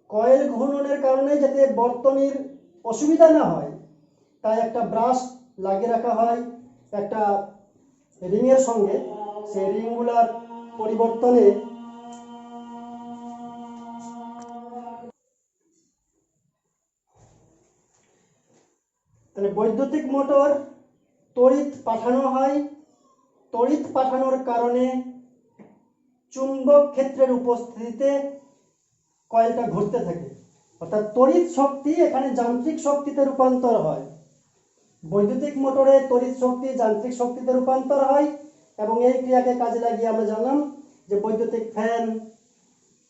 কয়েল ঘূর্ণনের কারণে যাতে বর্তনীর অসুবিধা না হয়, তাই একটা ব্রাশ লাগিয়ে রাখা হয় একটা রিং এর সঙ্গে। সেই রিংগুলার পরিবর্তনে তাহলে বৈদ্যুতিক মোটর তড়িৎ পাঠানো হয়। তড়িৎ পাঠানোর কারণে চুম্বক ক্ষেত্রের উপস্থিতিতে কয়েলটা ঘুরতে থাকে। অর্থাৎ তড়িৎ শক্তি এখানে যান্ত্রিক শক্তিতে রূপান্তর হয়। বৈদ্যুতিক মোটরে তড়িৎ শক্তি যান্ত্রিক শক্তিতে রূপান্তর হয়, এবং এই ক্রিয়াকে কাজে লাগিয়ে আমরা জানলাম যে বৈদ্যুতিক ফ্যান,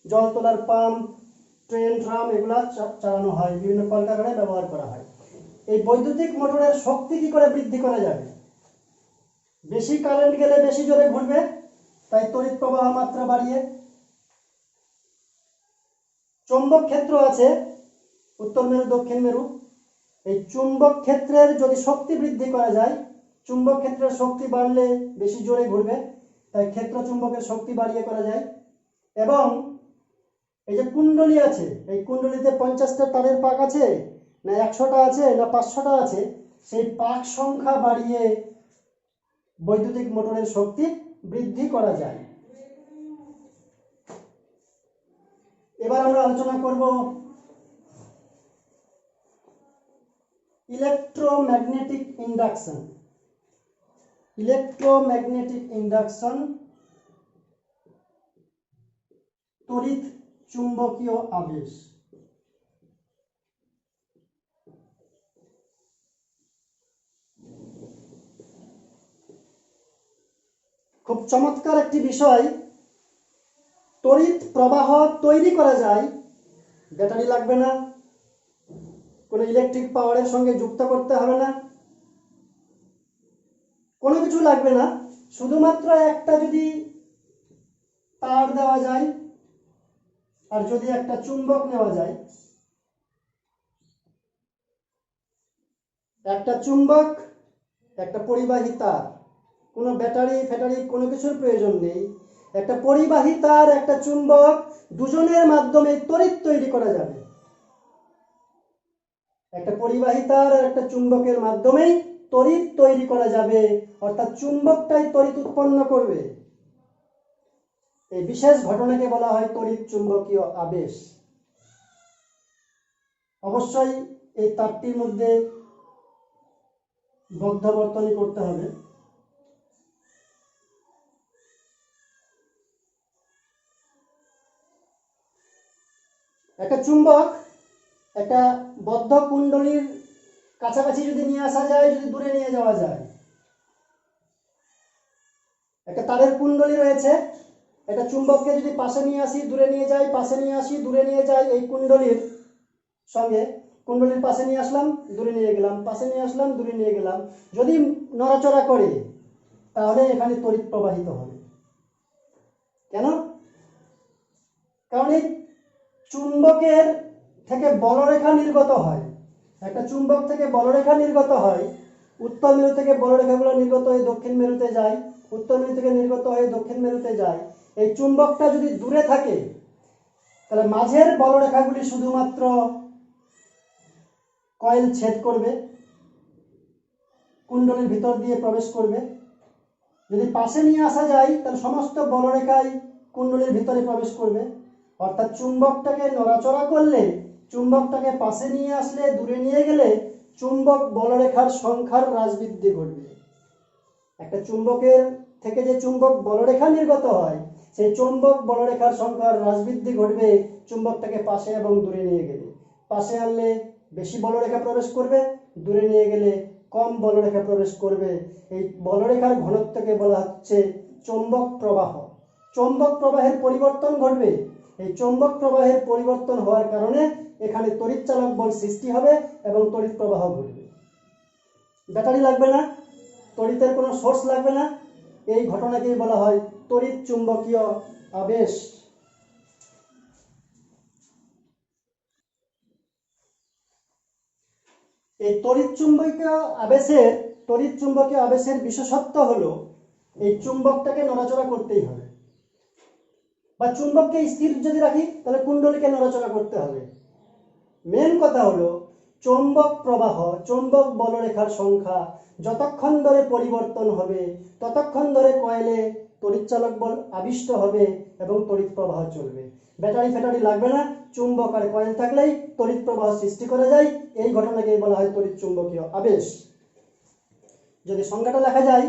জল তোলার পাম্প, ট্রেন, ট্রাম এগুলা চালানো হয়, বিভিন্ন কলকারখানায় ব্যবহার করা হয়। এই বৈদ্যুতিক মোটরের শক্তি কি করে বৃদ্ধি করা যাবে? বেশি কারেন্ট গেলে বেশি জোরে ঘুরবে, তাই তড়িৎ প্রবাহ মাত্রা বাড়িয়ে। চৌম্বক ক্ষেত্র আছে উত্তর মেরু দক্ষিণ মেরু। এই চুম্বক ক্ষেত্রের যদি শক্তি বৃদ্ধি করা যায়, চুম্বক ক্ষেত্রের শক্তি বাড়লে বেশি জোরে ঘুরবে, তাই ক্ষেত্র চুম্বকের শক্তি বাড়িয়ে করা যায়। এবং এই যে কুণ্ডলী আছে, এই কুণ্ডলীতে 50টা তারের পাক আছে না 100টা আছে না 500টা আছে, সেই পাক সংখ্যা বাড়িয়ে বৈদ্যুতিক মোটরের শক্তি বৃদ্ধি করা যায়। এবার আমরা আলোচনা করব ইলেকট্রোম্যাগনেটিক ইন্ডাকশন। ইলেকট্রোম্যাগনেটিক ইন্ডাকশন, তড়িৎ চুম্বকীয় আবেশ। খুব চমৎকার একটি বিষয়। তড়িৎ প্রবাহ তৈরি করা যায়, ব্যাটারি লাগবে না, কোনো ইলেকট্রিক পাওয়ারের সঙ্গে যুক্ত করতে হবে না, কোনো কিছু লাগবে না। শুধুমাত্র একটা যদি তার দেওয়া যায় আর যদি একটা চুম্বক নেওয়া যায়, একটা চুম্বক একটা পরিবাহী তার, কোনো ব্যাটারি ফ্যাটারি কোনো কিছুর প্রয়োজন নেই। একটা পরিবাহী তার একটা চুম্বক, দুজনের মাধ্যমে তড়িৎ তৈরি করা যাবে। একটা পরিবাহী তার আর একটা চুম্বকের মাধ্যমেই তড়িৎ তৈরি করা যাবে, অর্থাৎ চুম্বকটাই তড়িৎ উৎপন্ন করবে। এই বিশেষ ঘটনাকে বলা হয় তড়িৎ চুম্বকীয় আবেশ। অবশ্যই এই তারটির মধ্যে বদ্ধ বর্তনী করতে হবে। একটা চুম্বক একটা বদ্ধ কুণ্ডলীর কাছাকাছি যদি নিয়ে আসা যায়, যদি দূরে নিয়ে যাওয়া যায়, একটা তারের কুণ্ডলী রয়েছে, একটা চুম্বককে যদি পাশে নিয়ে আসি, দূরে নিয়ে যাই, পাশে নিয়ে আসি, দূরে নিয়ে যাই, এই কুণ্ডলীর সঙ্গে কুণ্ডলীর পাশে নিয়ে আসলাম, দূরে নিয়ে গেলাম, পাশে নিয়ে আসলাম, দূরে নিয়ে গেলাম, যদি নড়াচড়া করে তাহলে এখানে তড়িৎ প্রবাহিত হবে। কেন? কারণ এই চুম্বকের থেকে বলরেখা নির্গত হয়, একটা চুম্বক থেকে বলরেখা নির্গত হয়, উত্তর মেরু থেকে বলরেখাগুলো নির্গত হয়ে দক্ষিণ মেরুতে যায়, উত্তর মেরু থেকে নির্গত হয়ে দক্ষিণ মেরুতে যায়। এই চুম্বকটা যদি দূরে থাকে তাহলে মাঝের বলরেখাগুলি শুধুমাত্র কয়েল ছেদ করবে, কুণ্ডলীর ভিতর দিয়ে প্রবেশ করবে। যদি পাশে নিয়ে আসা যায় তাহলে সমস্ত বলরেখাই কুণ্ডলীর ভিতরে প্রবেশ করবে। অর্থাৎ চুম্বকটাকে নড়াচড়া করলে, চুম্বকটাকে পাশে নিয়ে আসলে, দূরে নিয়ে গেলে চুম্বক বলরেখার সংখ্যার হ্রাস বৃদ্ধি ঘটবে। একটা চুম্বকের থেকে যে চুম্বক বলরেখা নির্গত হয় সেই চুম্বক বলরেখার সংখ্যার হ্রাস বৃদ্ধি ঘটবে চুম্বকটাকে পাশে এবং দূরে নিয়ে গেলে। পাশে আনলে বেশি বলরেখা প্রবেশ করবে, দূরে নিয়ে গেলে কম বলরেখা প্রবেশ করবে। এই বলরেখার ঘনত্বকে বলা হচ্ছে চৌম্বক প্রবাহ। চৌম্বক প্রবাহের পরিবর্তন ঘটবে। এই চৌম্বক প্রবাহের পরিবর্তন হওয়ার কারণে এখানে তড়িৎচালক বল সৃষ্টি হবে এবং তড়িৎ প্রবাহ ঘটবে। ব্যাটারি লাগবে না, তড়িতের কোনো সোর্স লাগবে না। এই ঘটনাকেই বলা হয় তড়িৎ চুম্বকীয় আবেশ। এই তড়িৎ চুম্বকীয় আবেশের বিশেষত্ব হলো এই চুম্বকটাকে নড়াচড়া করতেই হবে, বা চুম্বককে স্থির যদি রাখি তাহলে কুণ্ডলীকে নড়াচড়া করতে হবে। মেন কথা হলো চৌম্বক প্রবাহ, চৌম্বক বলরেখার সংখ্যা যতক্ষণ ধরে পরিবর্তন হবে ততক্ষণ ধরে কয়েলে তড়িৎচালক বল আবিষ্ট হবে এবং তড়িৎ প্রবাহ চলবে। ব্যাটারি ফ্যাটারি লাগবে না, চুম্বক আর কয়েল থাকলেই তড়িৎ প্রবাহ সৃষ্টি করা যায়। এই ঘটনাকেই বলা হয় তড়িৎ চুম্বকীয় আবেশ। যদি সংজ্ঞাটা লেখা যায়,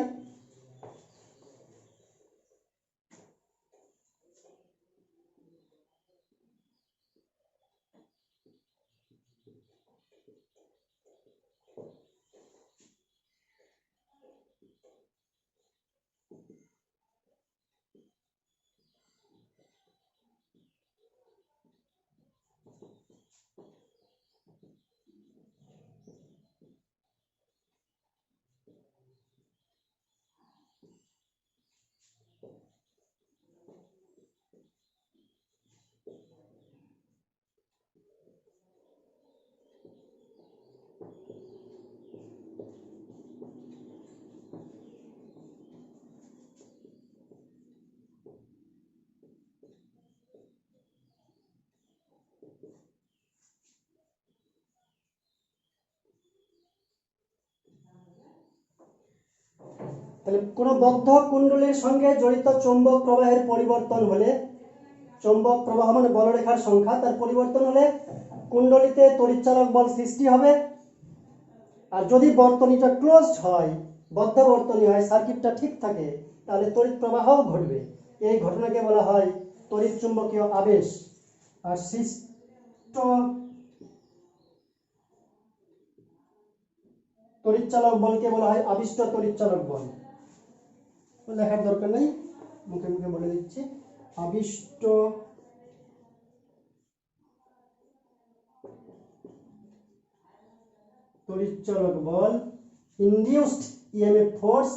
তাহলে কোনো বদ্ধ কুণ্ডলীর সঙ্গে জড়িত চৌম্বক প্রবাহের পরিবর্তন হলে, চৌম্বক প্রবাহ মানে বলরেখার সংখ্যা, তার পরিবর্তন হলে কুণ্ডলীতে তড়িৎচালক বল সৃষ্টি হবে। আর যদি বর্তনীটা ক্লোজড হয়, বদ্ধ বর্তনী হয়, সার্কিটটা ঠিক থাকে, তাহলে তড়িৎ প্রবাহও ঘটবে। এই ঘটনাকে বলা হয় তড়িৎ চুম্বকীয় আবেশ। আর সৃষ্ট তড়িৎচালক বলকে বলা হয় আবিষ্ট তড়িৎচালক বল। লেখার দরকার নেই, মুখে মুখে বলে দিচ্ছি। আবিষ্ট তড়িৎচালক বল, ইনডিউসড ইএমএফ ফোর্স,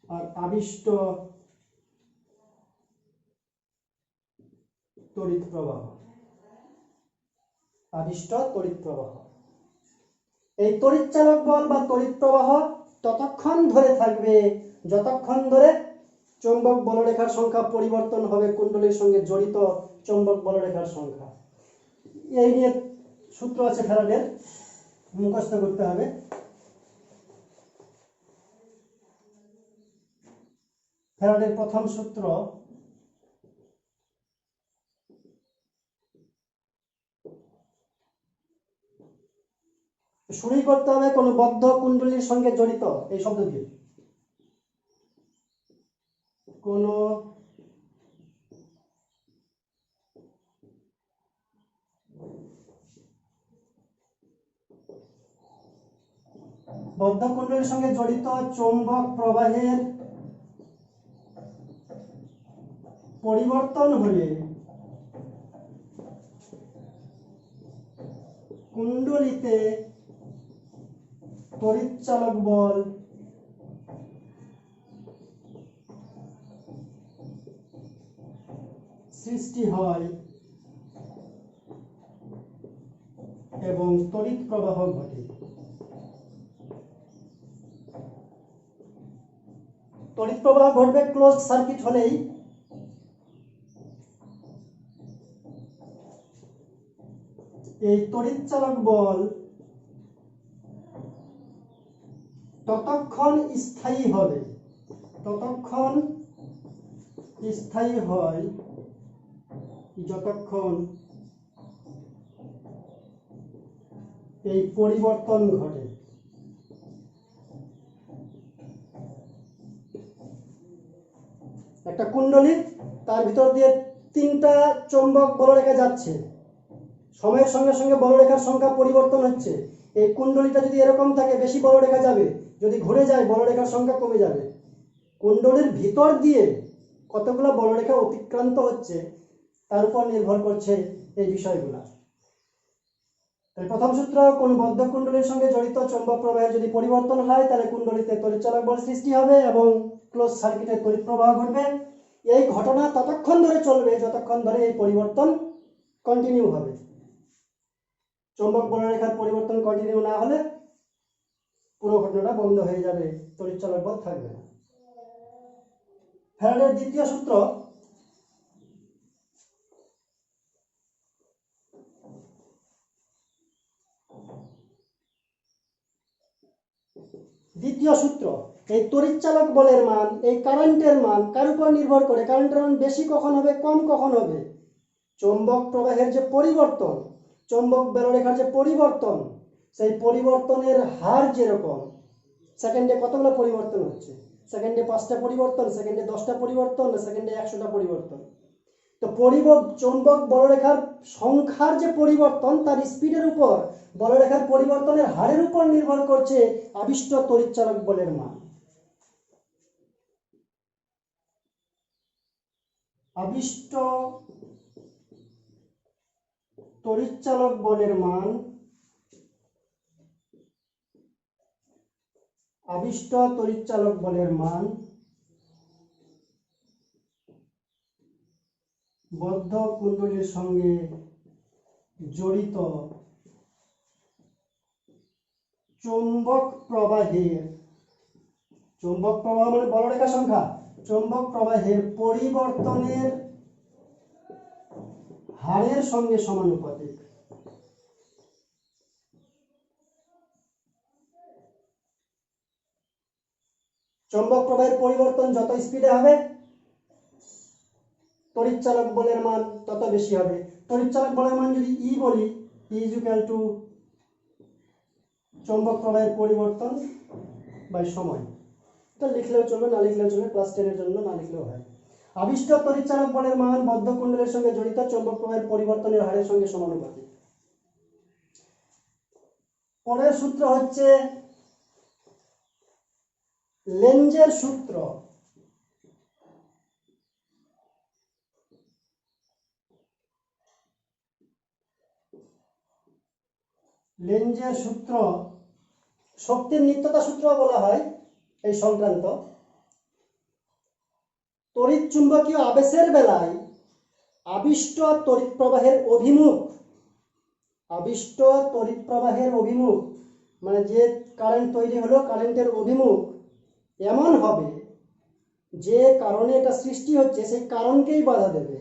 আর আবিষ্ট তড়িৎ প্রবাহ। আবিষ্ট তড়িৎ প্রবাহ। এই তড়িৎচালক বল বা তড়িৎ প্রবাহ ততক্ষণ ধরে থাকবে যতক্ষণ ধরে চৌম্বক বলরেখার সংখ্যা পরিবর্তন হবে কুণ্ডলীর সঙ্গে জড়িত চৌম্বক বলরেখার সংখ্যা। এই নিয়ে সূত্র আছে ফ্যারাডের, মুখস্থ করতে হবে। ফ্যারাডের প্রথম সূত্র, শুরুই করতে হবে কোনো বদ্ধ কুণ্ডলীর সঙ্গে জড়িত এই শব্দ দিয়ে। কোনো বদ্ধ কুণ্ডলীর সঙ্গে জড়িত চৌম্বক প্রবাহের পরিবর্তন হলে কুণ্ডলীতে তড়িৎচালক বল সৃষ্টি হয় এবং তড়িৎ প্রবাহ ঘটে। তড়িৎ প্রবাহ ঘটবে ক্লোজ সার্কিট হলেই। এই তড়িৎ চালক বল ততক্ষণ স্থায়ী হবে, ততক্ষণ স্থায়ী হয় যতক্ষণ এই পরিবর্তন ঘটে। একটা কুণ্ডলী, তার ভিতর দিয়ে 3টা চৌম্বক বলরেখা যাচ্ছে, সময়ের সঙ্গে সঙ্গে বলরেখার সংখ্যা পরিবর্তন হচ্ছে। এই কুণ্ডলীটা যদি এরকম থাকে বেশি বলরেখা যাবে, যদি ঘুরে যায় বলরেখার সংখ্যা কমে যাবে। কুণ্ডলীর ভিতর দিয়ে কতগুলো বলরেখা অতিক্রান্ত হচ্ছে তার উপর নির্ভর করছে এই বিষয়গুলা। প্রথম সূত্র, কোন বদ্ধ কুণ্ডলীর সঙ্গে জড়িত চৌম্বক প্রবাহের যদি পরিবর্তন হয় তাহলে কুণ্ডলীতে তড়িৎচালক বল সৃষ্টি হবে এবং ক্লোজ সার্কিটে তড়িৎ প্রবাহ ঘটবে। এই ঘটনা ততক্ষণ ধরে চলবে যতক্ষণ ধরে এই পরিবর্তন কন্টিনিউ হবে। চৌম্বক বলরেখার পরিবর্তন কন্টিনিউ না হলে পুরো ঘটনাটা বন্ধ হয়ে যাবে, তড়িৎচালক বল থাকবে না। ফ্যারাডের দ্বিতীয় সূত্র, দ্বিতীয় সূত্র, এই তড়িৎচালক বলের মান, এই কারেন্টের মান কার উপর নির্ভর করে? কারেন্টের মান বেশি কখন হবে, কম কখন হবে? চৌম্বক প্রবাহের যে পরিবর্তন, চৌম্বক বলরেখার যে পরিবর্তন, সেই পরিবর্তনের হার যেরকম, সেকেন্ডে কতগুলো পরিবর্তন হচ্ছে, সেকেন্ডে 5টা পরিবর্তন, সেকেন্ডে 10টা পরিবর্তন, সেকেন্ডে 100টা পরিবর্তন। তো চৌম্বক বলরেখার সংখ্যার যে পরিবর্তন তার স্পিডের উপর, বলরেখার পরিবর্তনের হারের উপর নির্ভর করছে আবিষ্ট তড়িৎচালক বলের মান। আবিষ্ট তড়িৎচালক বলের মান, আবিষ্ট তড়িৎচালক বলের মান বদ্ধ কুণ্ডলীর সঙ্গে জড়িত চৌম্বক প্রবাহের, চৌম্বক প্রবাহ মানে বলরেখা সংখ্যা, চৌম্বক প্রবাহের পরিবর্তনের হারের সঙ্গে সমানুপাতিক। চৌম্বক প্রবাহের পরিবর্তন যত স্পিডে হবে তড়িৎচালক বলের মান তত বেশি হবে। তড়িৎচালক বলের মান যদি ই বলি, ই ইজ ইকুয়াল টু চৌম্বক প্রবাহের পরিবর্তন বাই সময়। এটা লিখলেও চলবে, না লিখলেও চলবে, ক্লাস 10 এর জন্য না লিখলেও হয়। আবিষ্ট তড়িৎচালক বলের মান বদ্ধ কুণ্ডলীর সঙ্গে জড়িত চৌম্বক প্রবাহের পরিবর্তনের হারের সঙ্গে সমানুপাতিক। পরের সূত্র হচ্ছে লেঞ্জের সূত্র। লেঞ্জের সূত্র শক্তির নিত্যতা সূত্র বলা হয় এই সংক্রান্ত। তড়িৎ চুম্বকীয় আবেশের বেলায় আবিষ্ট তড়িৎ প্রবাহের অভিমুখ, আবিষ্ট তড়িৎ প্রবাহের অভিমুখ মানে যে কারেন্ট তৈরি হলো কারেন্টের অভিমুখ এমন হবে যে কারণে এটা সৃষ্টি হচ্ছে সেই কারণকেই বাধা দেবে।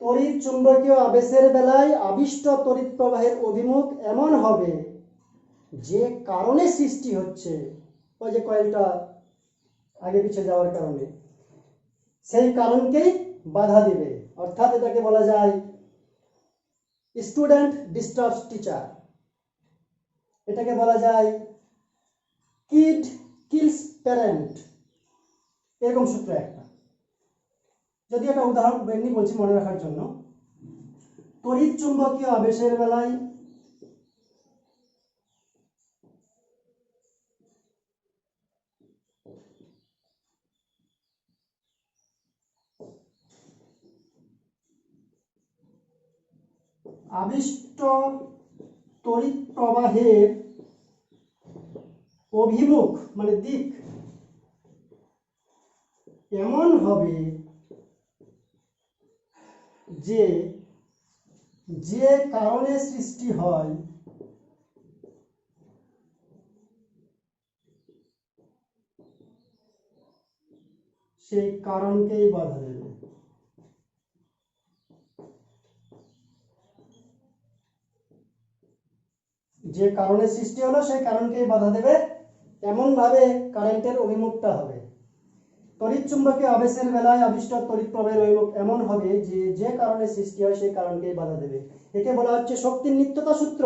তড়িৎ চুম্বকীয় আবেশের বেলায় আবিষ্ট তড়িৎ প্রবাহের অভিমুখ এমন হবে যে কারণে সৃষ্টি হচ্ছে, ওই যে কয়েলটা আগে পিছিয়ে যাওয়ার কারণে, সেই কারণকেই বাধা দিবে। অর্থাৎ এটাকে বলা যায় স্টুডেন্ট ডিস্টার্বস টিচার, এটাকে বলা যায় কিড কিলস প্যারেন্ট, এরকম সূত্র একটা। যদি একটা উদাহরণ এমনি বলছি মনে রাখার জন্য, তড়িৎ চুম্বকীয় আবেশের বেলায় আবিষ্ট তড়িৎ প্রবাহের অভিমুখ মানে দিক এমন হবে যে যে কারণে সৃষ্টি হয় সেই কারণকেই বাধা দেবে। যে কারণে সৃষ্টি হলো সেই কারণকেই বাধা দেবে, এমন ভাবে কারেন্টের অভিমুখটা হবে। তড়িৎ চুম্বকীয় আবেশের বেলায় আবিষ্ট তড়িৎ প্রবাহের অভিমুখ এমন হবে যে যে কারণে সৃষ্টি হয় সেই কারণকেই বাধা দেবে। একে বলা হচ্ছে শক্তির নিত্যতা সূত্র।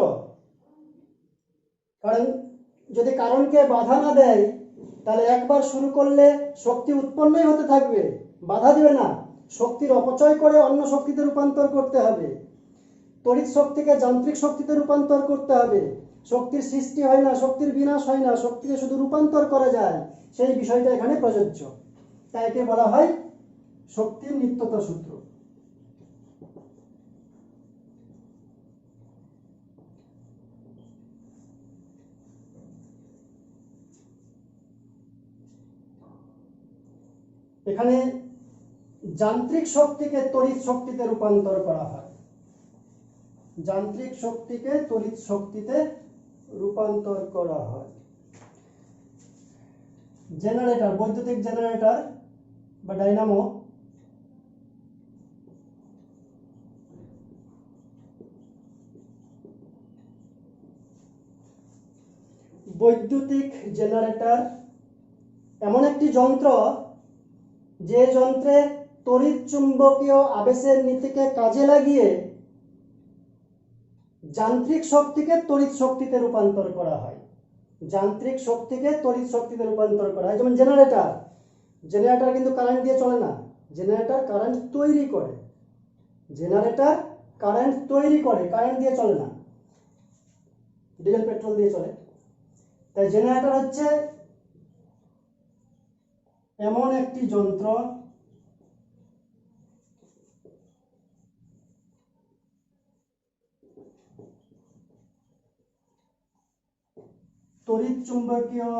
কারণ যদি কারণকে বাধা না দেয় তাহলে একবার শুরু করলে শক্তি উৎপন্নই হতে থাকবে, বাধা দিবে না। শক্তির অপচয় করে অন্য শক্তিতে রূপান্তর করতে হবে, তড়িৎ শক্তিকে যান্ত্রিক শক্তিতে রূপান্তর করতে হবে। শক্তির সৃষ্টি হয় না, শক্তির বিনাশ হয় না, শক্তিকে শুধু রূপান্তর করা যায়, সেই বিষয়টা এখানে প্রযোজ্য। তাই একে বলা হয় শক্তির নিত্যতা সূত্র। এখানে যান্ত্রিক শক্তিকে তড়িৎ শক্তিতে রূপান্তর করা হয়, যান্ত্রিক শক্তিকে তড়িৎ শক্তিতে রূপান্তর করা হয়। জেনারেটর, বৈদ্যুতিক জেনারেটর বা ডাইনামো বৈদ্যুতিক জেনারেটর এমন একটি যন্ত্র যে যন্ত্রে তড়িৎ চুম্বকীয় আবেশের নীতিকে কাজে লাগিয়ে যান্ত্রিক শক্তিকে তড়িৎ শক্তিতে রূপান্তর করা হয়। যান্ত্রিক শক্তিকে তড়িৎ শক্তিতে রূপান্তর করা হয়। যেমন জেনারেটর, জেনারেটর কিন্তু কারেন্ট দিয়ে চলে না, জেনারেটর কারেন্ট তৈরি করে, জেনারেটর কারেন্ট তৈরি করে, কারেন্ট দিয়ে চলে না, ডিজেল পেট্রোল দিয়ে চলে। তাই জেনারেটর হচ্ছে এমন একটি যন্ত্র তড়িৎ চুম্বকীয়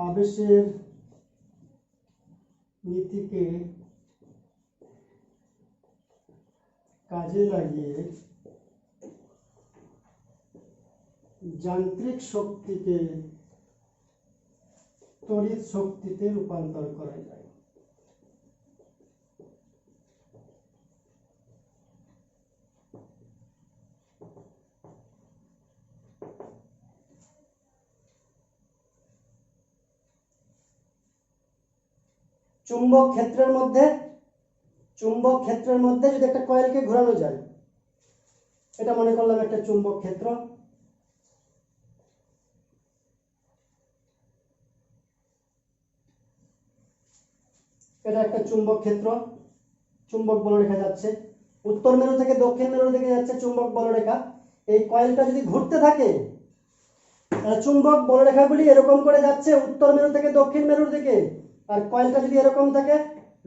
আবেশের নীতিকে কাজে লাগিয়ে যান্ত্রিক শক্তিকে তড়িৎ শক্তিতে রূপান্তর করা যায়। চুম্বক ক্ষেত্রের মধ্যে যদি একটা কয়েলকে ঘোরানো যায়, এটা মনে করলাম একটা চুম্বক ক্ষেত্র। এটা একটা চুম্বক ক্ষেত্র, চুম্বক বলরেখা যাচ্ছে উত্তর মেরু থেকে দক্ষিণ মেরুর দিকে যাচ্ছে চুম্বক বলরেখা। এই কয়েলটা যদি ঘুরতে থাকে তাহলে চুম্বক বলরেখাগুলি এরকম করে যাচ্ছে উত্তর মেরু থেকে দক্ষিণ মেরুর দিকে, আর কয়েলটা যদি এরকম থাকে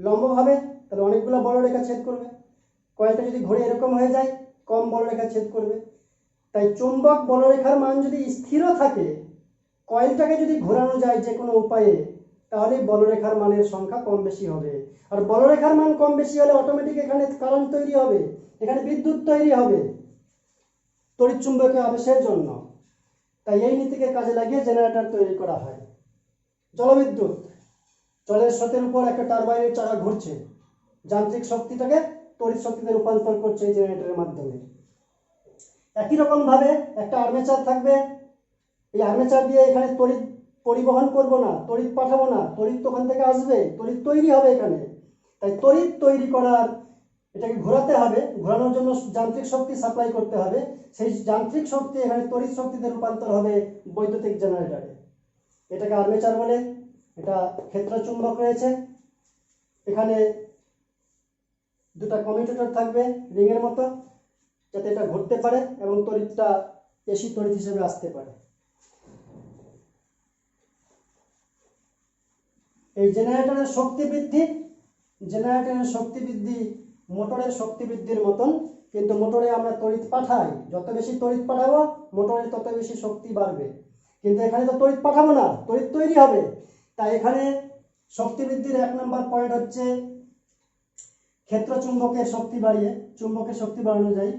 লম্বভাবে তাহলে অনেকগুলো বলরেখা ছেদ করবে। কয়েলটা যদি ঘুরে এরকম হয়ে যায় কম বলরেখা ছেদ করবে। তাই চুম্বক বলরেখার মান যদি স্থির থাকে, কয়েলটাকে যদি ঘোরানো যায় যে কোনো উপায়ে, তাহলে বলরেখার মানের সংখ্যা কম বেশি হবে। আর বলরেখার মান কম বেশি হলে অটোমেটিক এখানে কারেন্ট তৈরি হবে, এখানে বিদ্যুৎ তৈরি হবে তড়িৎ চুম্বকীয় আবেশের জন্য। তাই এই নীতিকে কাজে লাগিয়ে জেনারেটর তৈরি করা হয়। জলবিদ্যুৎ, জলের স্রোতের উপর একটা টারবাইনের চাকা ঘুরছে, যান্ত্রিক শক্তিটাকে তড়িৎ শক্তিতে রূপান্তর করছে এই জেনারেটরের মাধ্যমে। একই রকম ভাবে একটা আর্মেচার থাকবে, এই আর্মেচার দিয়ে এখানে তড়িৎ পরিবহন করব না, তড়িৎ পাঠাবো না, তড়িৎ তো ওখান থেকে আসবে, তড়িৎ তৈরি হবে এখানে। তাই তড়িৎ তৈরি করার, এটাকে ঘোরাতে হবে, ঘোরানোর জন্য যান্ত্রিক শক্তি সাপ্লাই করতে হবে, সেই যান্ত্রিক শক্তি এখানে তড়িৎ শক্তিতে রূপান্তর হবে বৈদ্যুতিক জেনারেটরে। এটাকে আর্মেচার বলে। এটা ক্ষেত্র চুম্বক রয়েছে, এখানে দুটো কমিউটেটর থাকবে রিংয়ের মতো, যাতে এটা ঘুরতে পারে এবং তড়িৎটা এসি তড়িৎ হিসেবে আসতে পারে। এই জেনারেটরের শক্তি বৃদ্ধি মোটরের শক্তি বৃদ্ধির মতন, কিন্তু মোটরে আমরা তড়িৎ পাঠাই, যত বেশি তড়িৎ পাঠাবো মোটরে তত বেশি শক্তি বাড়বে। কিন্তু এখানে তো তড়িৎ পাঠাবো না, তড়িৎ তৈরি হবে। তাই এখানে শক্তি বৃদ্ধির 1 নম্বর পয়েন্ট হচ্ছে ক্ষেত্র চুম্বকের শক্তি বাড়িয়ে চুম্বকের শক্তি বাড়ানো যায়।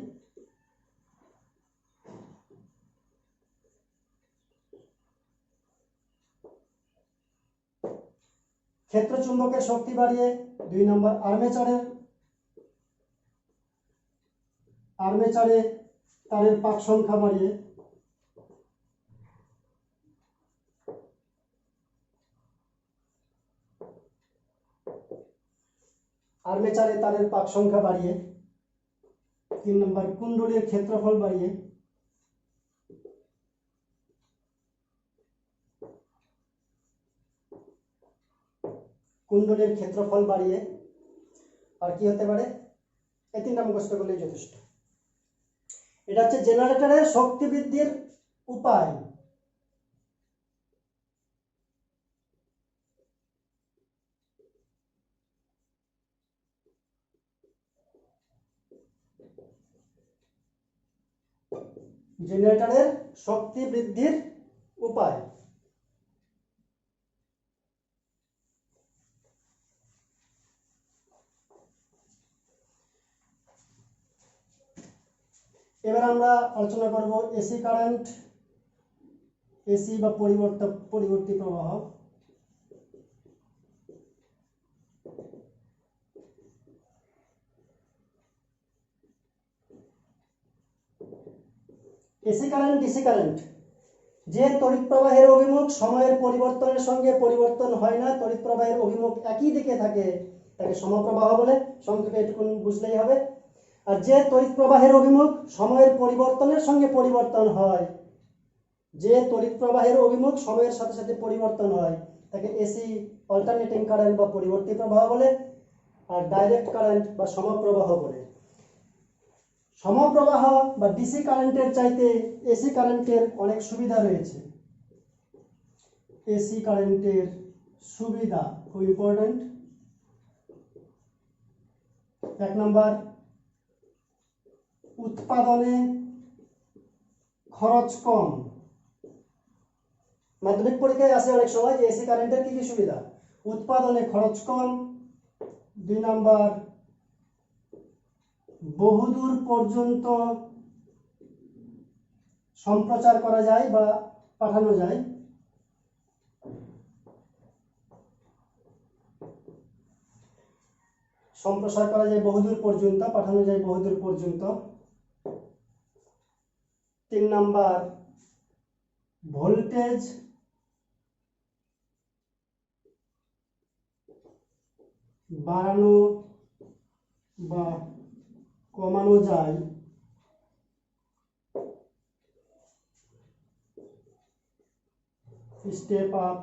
চুম্বকের শক্তি বাড়িয়ে, 2 নম্বর আর্মেচারে তারের পাক সংখ্যা বাড়িয়ে, আর্মেচারে তারের পাক সংখ্যা বাড়িয়ে, 3 নম্বর কুণ্ডলীর ক্ষেত্রফল বাড়িয়ে, কুণ্ডলীর ক্ষেত্রফল বাড়িয়ে। আর কি হতে পারে? এই 3টা মুখস্থ করলেই যথেষ্ট। এটা হচ্ছে জেনারেটরের শক্তি বৃদ্ধির উপায়। জেনারেটরের শক্তি বৃদ্ধির উপায়। এবার আমরা আলোচনা করব এসি কারেন্ট, এসি বা পরিবর্তী প্রবাহ। এসি কারেন্ট, ডিসি কারেন্ট, যে তড়িৎ প্রবাহের অভিমুখ সময়ের পরিবর্তনের সঙ্গে পরিবর্তন হয় না, তড়িৎ প্রবাহের অভিমুখ একই দিকে থাকে, তাকে সমপ্রবাহ বলে। সংক্ষেপে এটুকুন বুঝলেই হবে। আর যে তড়িৎ প্রবাহের অভিমুখ সময়ের পরিবর্তনের সঙ্গে পরিবর্তন হয়, যে তড়িৎ প্রবাহের অভিমুখ সময়ের সাথে সাথে পরিবর্তন হয়, তাকে এসি অল্টারনেটিং কারেন্ট বা পরিবর্তী প্রবাহ বলে। আর ডাইরেক্ট কারেন্ট বা সমপ্রবাহ বলে। সমপ্রবাহ বা ডিসি কারেন্টের চাইতে এসি কারেন্টের অনেক সুবিধা রয়েছে। এসি কারেন্টের সুবিধা খুব ইম্পর্টেন্ট। 1 নম্বর, উৎপাদনে খরচ কম। মাধ্যমিক পরীক্ষায় আসে অনেক সময় যে এসি কারেন্টের কি কি সুবিধা। উৎপাদনে খরচ কম। 2 নম্বর, বহুদূর পর্যন্ত সম্প্রচার করা যায় বা পাঠানো যায়। সম্প্রসার করা যায় বহুদূর পর্যন্ত, পাঠানো যায় বহুদূর পর্যন্ত। 3 নম্বর, ভোল্টেজ বাড়ানো বা কমানো যায় স্টেপ আপ,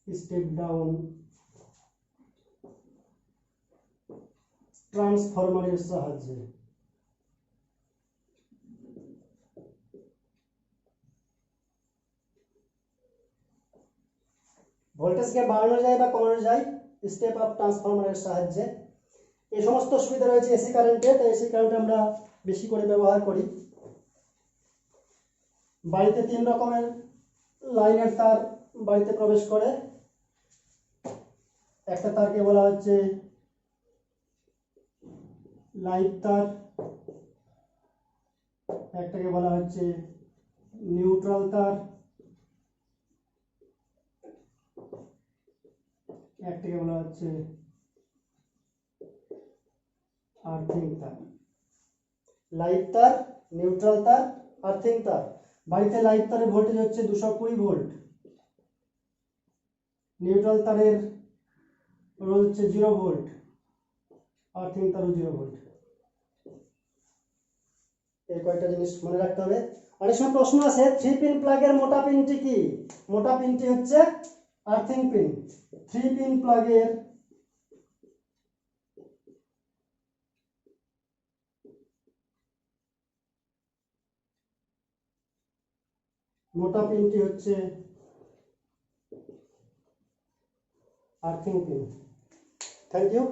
স্টেপ ডাউন ট্রান্সফরমারের সাহায্যে। ভোল্টেজকে বাড়ানো যায় বা কমানো যায় স্টেপ আপ ট্রান্সফরমারের সাহায্যে। এই সমস্ত সুবিধা রয়েছে এসি কারেন্টে, তাই এসি কারেন্ট আমরা বেশি করে ব্যবহার করি। বাড়িতে 3 রকমের লাইনের তার বাড়িতে প্রবেশ করে। একটা তারকে বলা হচ্ছে লাইট তার, একটাকে বলা হচ্ছে নিউট্রাল তার, একটাকে বলা হচ্ছে আর্থিং তার। লাইট তার, নিউট্রাল তার, আর্থিং তার। বাড়িতে লাইট তারের ভোল্টেজ হচ্ছে 220 ভোল্ট, নিউট্রাল তারের রোধ হচ্ছে 0 ভোল্ট, আর্থিং তারও 0 ভোল্ট। এই কয়েকটা জিনিস মনে রাখতে হবে। অনেক সময় প্রশ্ন আছে 3 পিন প্লাগের মোটা পিনটি কি? মোটা পিনটি হচ্ছে আর্থিং পিন। 3 পিন প্লাগের মোটা পিনটি হচ্ছে আর্থিং পিন। Thank you.